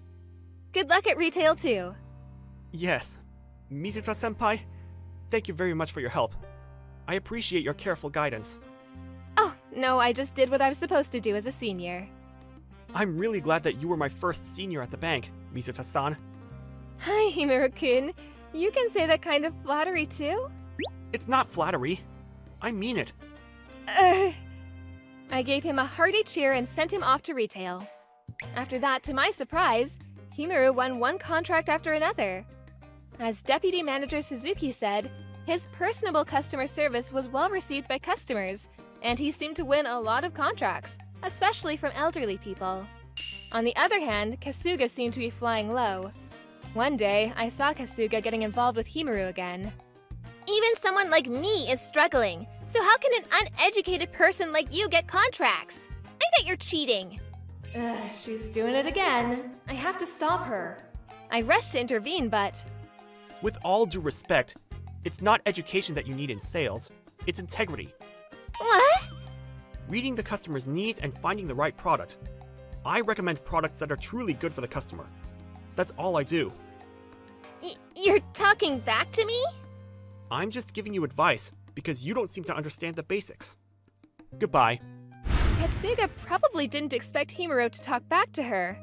Good luck at retail too. Yes. Mizuta-senpai, thank you very much for your help. I appreciate your careful guidance. Oh, no, I just did what I was supposed to do as a senior. I'm really glad that you were my first senior at the bank, Mizuta-san. Hi, Himuro-kun. You can say that kind of flattery too? It's not flattery. I mean it. I gave him a hearty cheer and sent him off to retail. After that, to my surprise, Himuro won one contract after another. As Deputy Manager Suzuki said, his personable customer service was well received by customers, and he seemed to win a lot of contracts, especially from elderly people. On the other hand, Kasuga seemed to be flying low. One day, I saw Kasuga getting involved with Himaru again. Even someone like me is struggling, so how can an uneducated person like you get contracts? I bet you're cheating. She's doing it again. I have to stop her. I rushed to intervene, but With all due respect, it's not education that you need in sales, it's integrity. what? Reading the customer's needs and finding the right product. I recommend products that are truly good for the customer. That's all I do. You're talking back to me? I'm just giving you advice because you don't seem to understand the basics. Goodbye. Katsuga probably didn't expect Himaru to talk back to her.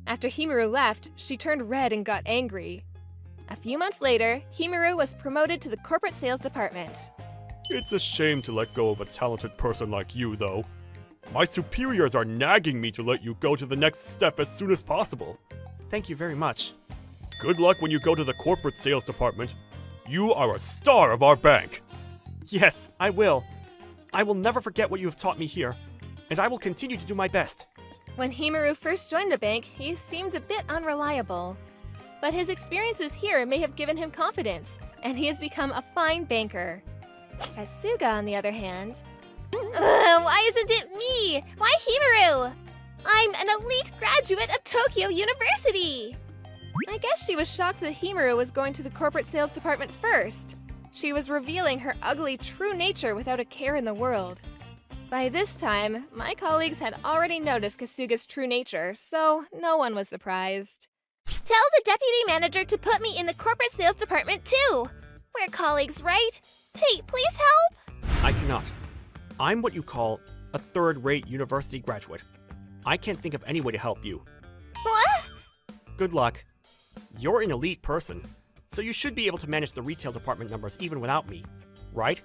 After Himaru left, she turned red and got angry. A few months later, Himaru was promoted to the corporate sales department. It's a shame to let go of a talented person like you, though. My superiors are nagging me to let you go to the next step as soon as possible. Thank you very much. Good luck when you go to the corporate sales department. You are a star of our bank. Yes, I will. I will never forget what you have taught me here, and I will continue to do my best. When Himaru first joined the bank, he seemed a bit unreliable. But his experiences here may have given him confidence, and he has become a fine banker. Kasuga, on the other hand, Why isn't it me? Why Himaru? I'm an elite graduate of Tokyo University. I guess she was shocked that Himaru was going to the corporate sales department first. She was revealing her ugly true nature without a care in the world. By this time, my colleagues had already noticed Kasuga's true nature, so no one was surprised. Tell the deputy manager to put me in the corporate sales department too. We're colleagues, right? Hey, please help. I cannot. I'm what you call a third-rate university graduate. I can't think of any way to help you. What? Good luck. You're an elite person, so you should be able to manage the retail department numbers even without me, right?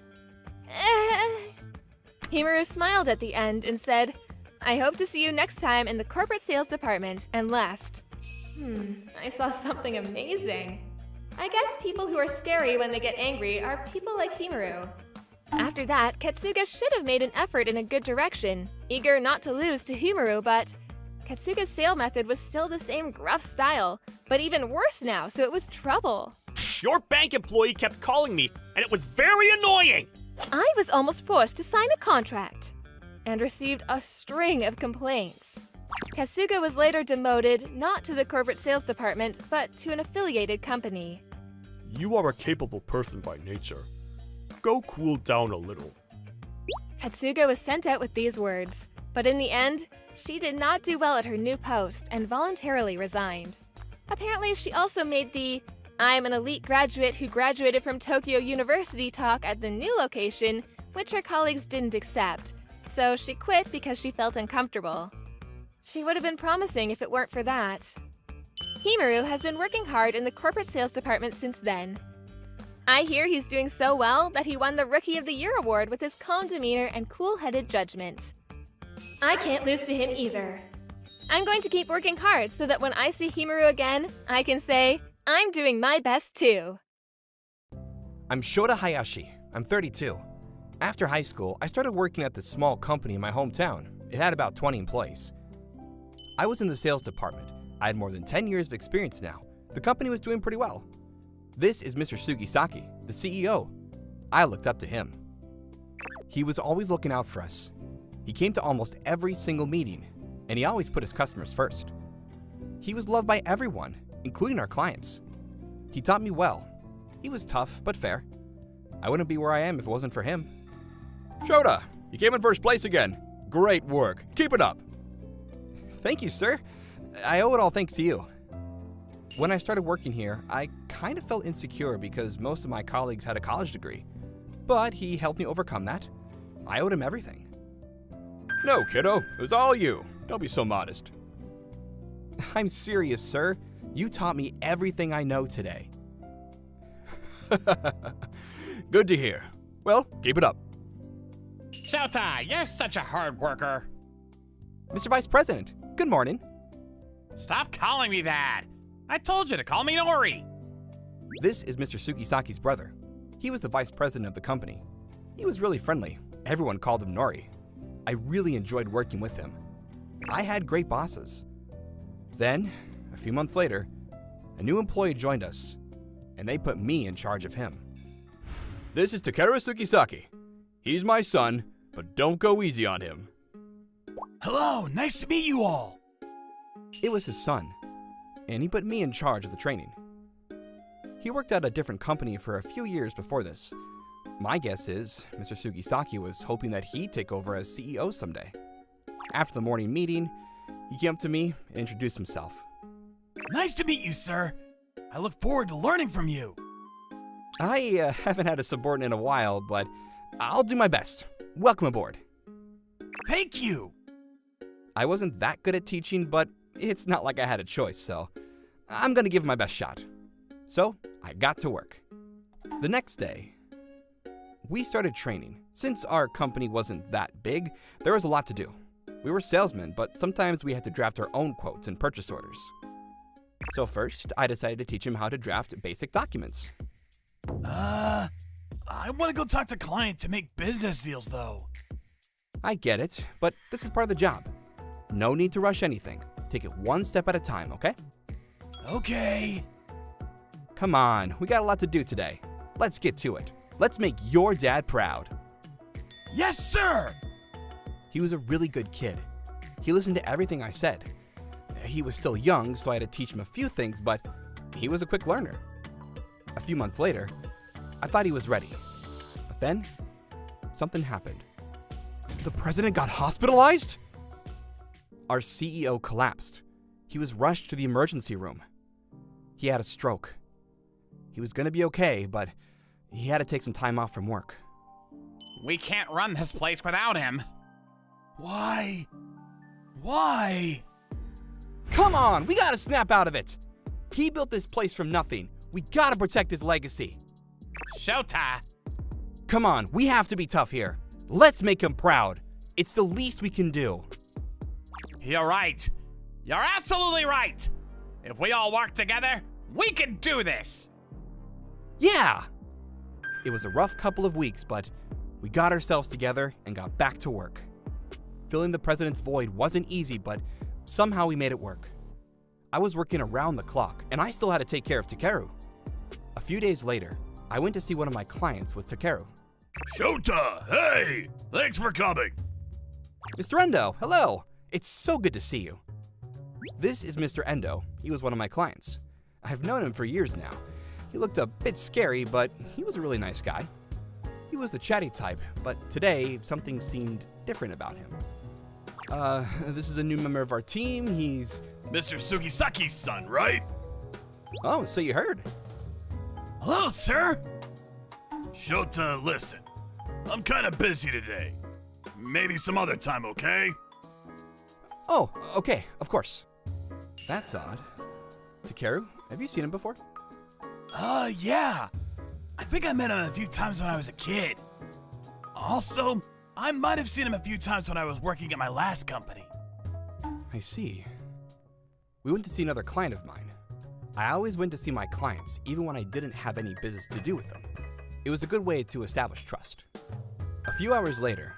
Himaru smiled at the end and said, "I hope to see you next time in the corporate sales department," and left. I saw something amazing. I guess people who are scary when they get angry are people like Himaru. After that, Katsuga should have made an effort in a good direction, eager not to lose to Himaru, but Katsuga's sale method was still the same gruff style, but even worse now, so it was trouble. Your bank employee kept calling me, and it was very annoying! I was almost forced to sign a contract and received a string of complaints. Kasuga was later demoted not to the corporate sales department, but to an affiliated company. You are a capable person by nature. Go cool down a little. Katsuga was sent out with these words, but in the end, she did not do well at her new post and voluntarily resigned. Apparently, she also made the "I'm an elite graduate who graduated from Tokyo University" talk at the new location, which her colleagues didn't accept, so she quit because she felt uncomfortable. She would have been promising if it weren't for that. Himaru has been working hard in the corporate sales department since then. I hear he's doing so well that he won the Rookie of the Year award with his calm demeanor and cool-headed judgment. I can't lose to him either. I'm going to keep working hard so that when I see Himaru again, I can say, I'm doing my best too. I'm Shota Hayashi. I'm 32. After high school, I started working at this small company in my hometown. It had about 20 employees. I was in the sales department. I had more than 10 years of experience now. The company was doing pretty well. This is Mr. Sugisaki, the CEO. I looked up to him. He was always looking out for us. He came to almost every single meeting, and he always put his customers first. He was loved by everyone, including our clients. He taught me well. He was tough, but fair. I wouldn't be where I am if it wasn't for him. Shota, you came in first place again. Great work. Keep it up. Thank you, sir. I owe it all thanks to you. When I started working here, I kind of felt insecure because most of my colleagues had a college degree. But he helped me overcome that. I owed him everything. No, kiddo. It was all you. Don't be so modest. I'm serious, sir. You taught me everything I know today. Good to hear. Well, keep it up. Shota, you're such a hard worker. Mr. Vice President, good morning. Stop calling me that. I told you to call me Nori. This is Mr. Sugisaki's brother. He was the vice president of the company. He was really friendly. Everyone called him Nori. I really enjoyed working with him. I had great bosses. Then, a few months later, a new employee joined us, and they put me in charge of him. This is Takeru Sukisaki. He's my son, but don't go easy on him. Hello, nice to meet you all. It was his son, and he put me in charge of the training. He worked at a different company for a few years before this. My guess is Mr. Sugisaki was hoping that he'd take over as CEO someday. After the morning meeting, he came up to me and introduced himself. Nice to meet you, sir. I look forward to learning from you. I haven't had a subordinate in a while, but I'll do my best. Welcome aboard. Thank you. I wasn't that good at teaching, but it's not like I had a choice, so I'm gonna give it my best shot. So I got to work. The next day, we started training. Since our company wasn't that big, there was a lot to do. We were salesmen, but sometimes we had to draft our own quotes and purchase orders. So first, I decided to teach him how to draft basic documents. I want to go talk to clients to make business deals, though. I get it, but this is part of the job. No need to rush anything. Take it one step at a time, okay? Okay. Come on, we got a lot to do today. Let's get to it. Let's make your dad proud. Yes, sir! He was a really good kid. He listened to everything I said. He was still young, so I had to teach him a few things, but he was a quick learner. A few months later, I thought he was ready. But then, something happened. The president got hospitalized? Our CEO collapsed. He was rushed to the emergency room. He had a stroke. He was gonna be okay, but he had to take some time off from work. We can't run this place without him. Why? Why? Come on, we gotta snap out of it. He built this place from nothing. We gotta protect his legacy. Shota! Come on, we have to be tough here. Let's make him proud. It's the least we can do. You're right. You're absolutely right. If we all work together, we can do this. Yeah! It was a rough couple of weeks, but we got ourselves together and got back to work. Filling the president's void wasn't easy, but somehow we made it work. I was working around the clock, and I still had to take care of Takeru. A few days later, I went to see one of my clients with Takeru. Shota, hey! Thanks for coming. Mr. Endo, hello! It's so good to see you. This is Mr. Endo. He was one of my clients. I've known him for years now. He looked a bit scary, but he was a really nice guy. He was the chatty type, but today something seemed different about him. This is a new member of our team. He's... Mr. Sugisaki's son, right? Oh, so you heard. Hello, sir. Shota, listen. I'm kind of busy today. Maybe some other time, okay? Oh, okay, of course. That's odd. Takeru, have you seen him before? Yeah. I think I met him a few times when I was a kid. Also, I might have seen him a few times when I was working at my last company. I see. We went to see another client of mine. I always went to see my clients, even when I didn't have any business to do with them. It was a good way to establish trust. A few hours later,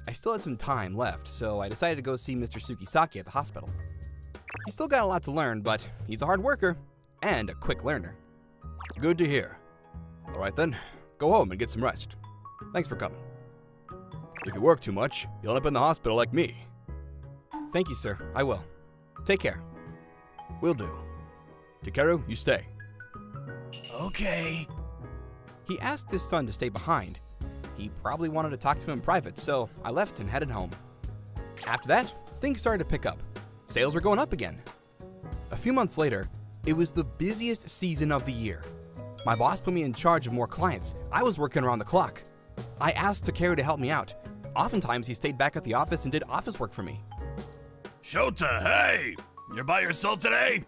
I still had some time left, so I decided to go see Mr. Sugisaki at the hospital. He's still got a lot to learn, but he's a hard worker and a quick learner. Good to hear. All right then, go home and get some rest. Thanks for coming. If you work too much, you'll end up in the hospital like me. Thank you, sir. I will. Take care. Will do. Takeru, you stay. Okay. He asked his son to stay behind. He probably wanted to talk to him in private, so I left and headed home. After that, things started to pick up. Sales were going up again. A few months later, it was the busiest season of the year. My boss put me in charge of more clients. I was working around the clock. I asked Takeru to help me out. Oftentimes, he stayed back at the office and did office work for me. Shota, hey! You're by yourself today?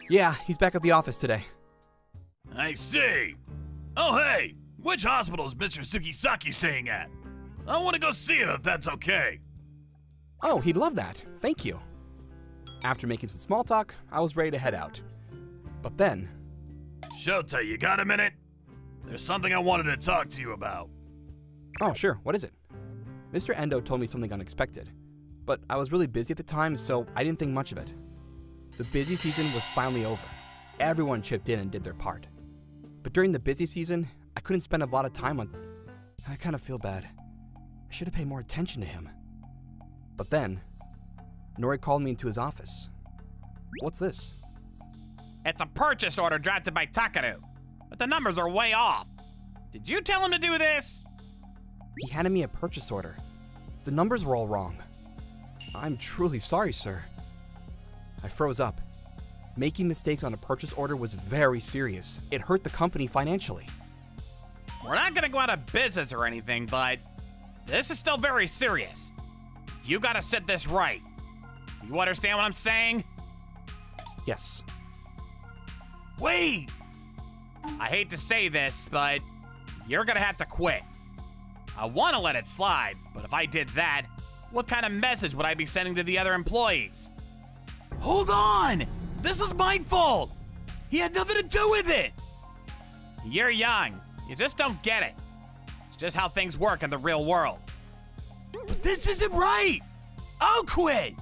Yeah, he's back at the office today. I see. Oh, hey! Which hospital is Mr. Sugisaki staying at? I want to go see him if that's okay. Oh, he'd love that. Thank you. After making some small talk, I was ready to head out. But then... Shota, you got a minute? There's something I wanted to talk to you about. Oh, sure. What is it? Mr. Endo told me something unexpected, but I was really busy at the time, so I didn't think much of it. The busy season was finally over. Everyone chipped in and did their part. But during the busy season, I couldn't spend a lot of time on... I kind of feel bad. I should have paid more attention to him. But then, Nori called me into his office. What's this? It's a purchase order drafted by Takaru, but the numbers are way off. Did you tell him to do this? He handed me a purchase order. The numbers were all wrong. I'm truly sorry, sir. I froze up. Making mistakes on a purchase order was very serious. It hurt the company financially. We're not gonna go out of business or anything, but this is still very serious. You gotta set this right. You understand what I'm saying? Yes. Wait! I hate to say this, but you're gonna have to quit. I wanna let it slide, but if I did that, what kind of message would I be sending to the other employees? Hold on! This was my fault! He had nothing to do with it! You're young. You just don't get it. It's just how things work in the real world. But this isn't right! I'll quit!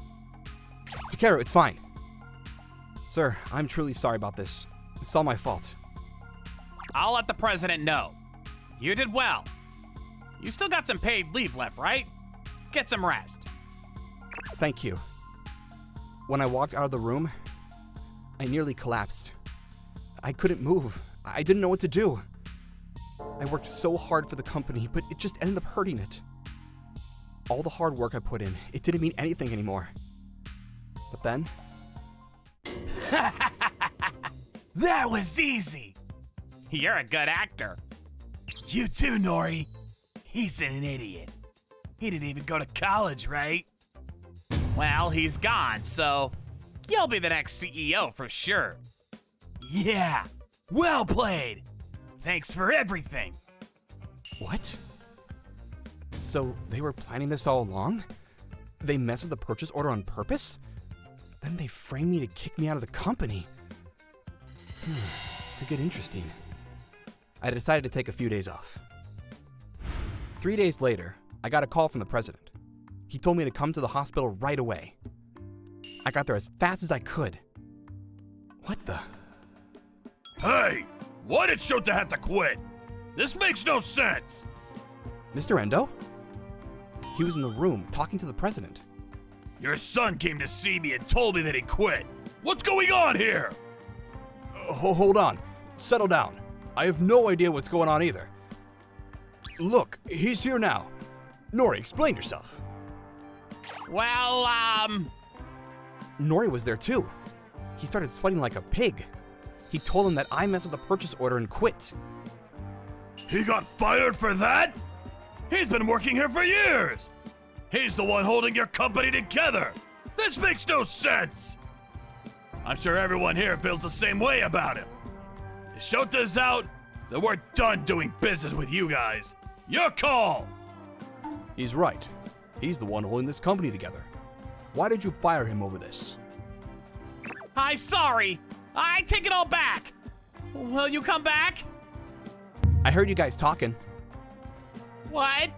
Takeru, it's fine. Sir, I'm truly sorry about this. It's all my fault. I'll let the president know. You did well. You still got some paid leave left, right? Get some rest. Thank you. When I walked out of the room, I nearly collapsed. I couldn't move. I didn't know what to do. I worked so hard for the company, but it just ended up hurting it. All the hard work I put in, it didn't mean anything anymore. But then... That was easy! You're a good actor. You too, Nori. He's an idiot. He didn't even go to college, right? Well, he's gone, so you'll be the next CEO for sure. Yeah, well played. Thanks for everything. What? So they were planning this all along? They messed with the purchase order on purpose? Then they framed me to kick me out of the company. This could get interesting. I decided to take a few days off. 3 days later, I got a call from the president. He told me to come to the hospital right away. I got there as fast as I could. What the? Hey, why did Shota have to quit? This makes no sense. Mr. Endo? He was in the room talking to the president. Your son came to see me and told me that he quit. What's going on here? Hold on. Settle down. I have no idea what's going on either. Look, he's here now. Nori, explain yourself. Well, Nori was there too. He started sweating like a pig. He told him that I messed with the purchase order and quit. He got fired for that? He's been working here for years. He's the one holding your company together. This makes no sense. I'm sure everyone here feels the same way about him. If Shota's out, then we're done doing business with you guys. Your call. He's right. He's the one holding this company together. Why did you fire him over this? I'm sorry. I take it all back. Will you come back? I heard you guys talking. What?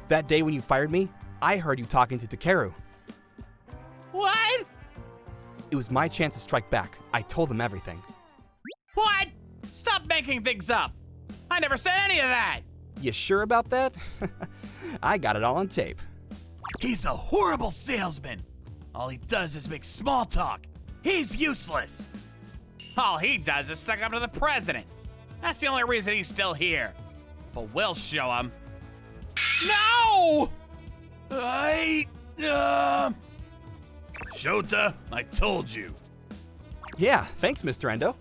That day when you fired me, I heard you talking to Takeru. What? It was my chance to strike back. I told him everything. What? Stop making things up. I never said any of that. You sure about that? I got it all on tape. He's a horrible salesman. All he does is make small talk. He's useless. All he does is suck up to the president. That's the only reason he's still here. But we'll show him. No! Shota, I told you. Yeah, thanks, Mr. Endo.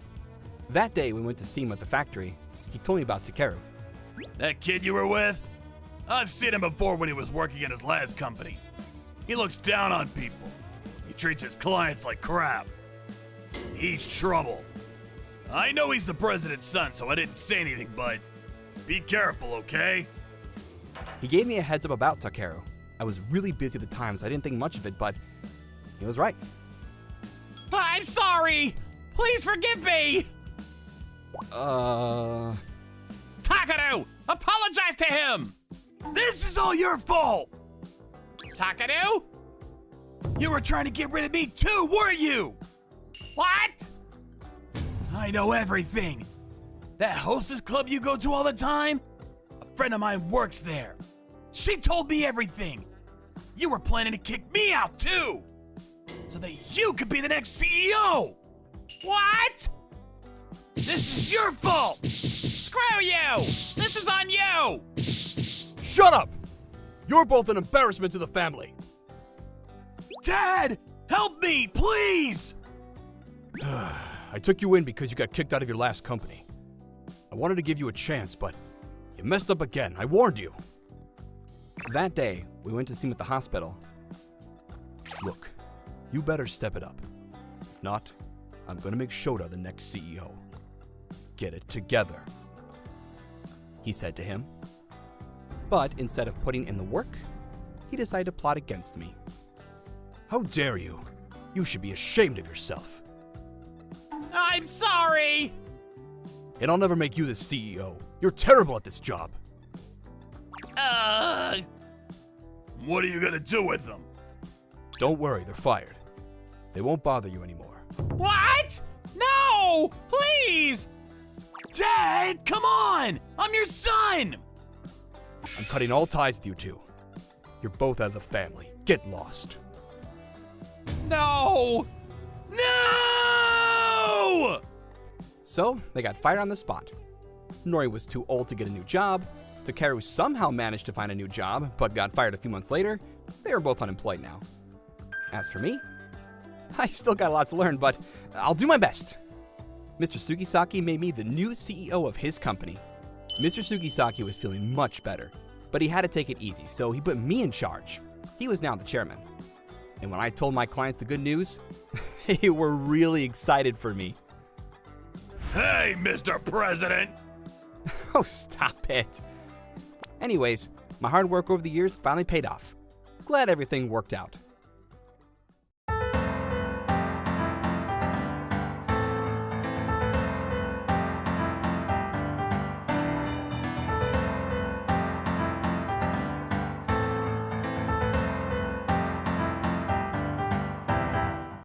That day we went to see him at the factory. He told me about Takeru. That kid you were with? I've seen him before when he was working at his last company. He looks down on people. He treats his clients like crap. He's trouble. I know he's the president's son, so I didn't say anything, but be careful, okay? He gave me a heads up about Takeru. I was really busy at the time, so I didn't think much of it, but he was right. I'm sorry. Please forgive me. Takaru, apologize to him. This is all your fault! Takaru? You were trying to get rid of me too, weren't you? What? I know everything. That hostess club you go to all the time? A friend of mine works there. She told me everything. You were planning to kick me out too, so that you could be the next CEO. What? This is your fault. Screw you! This is on you! Shut up! You're both an embarrassment to the family. Dad, help me, please. I took you in because you got kicked out of your last company. I wanted to give you a chance, but you messed up again. I warned you. That day, we went to see him at the hospital. Look, you better step it up. If not, I'm gonna make Shota the next CEO. Get it together, He said to him. But instead of putting in the work, he decided to plot against me. How dare you? You should be ashamed of yourself. I'm sorry! And I'll never make you the CEO. You're terrible at this job. What are you gonna do with them? Don't worry, they're fired. They won't bother you anymore. What? No! Please! Dad, come on! I'm your son! I'm cutting all ties with you two. You're both out of the family. Get lost. No! No! So they got fired on the spot. Nori was too old to get a new job. Takeru somehow managed to find a new job, but got fired a few months later. They are both unemployed now. As for me, I still got a lot to learn, but I'll do my best. Mr. Sugisaki made me the new CEO of his company. Mr. Sugisaki was feeling much better, but he had to take it easy, so he put me in charge. He was now the chairman. And when I told my clients the good news, they were really excited for me. Hey, Mr. President! Oh, stop it. Anyways, my hard work over the years finally paid off. Glad everything worked out.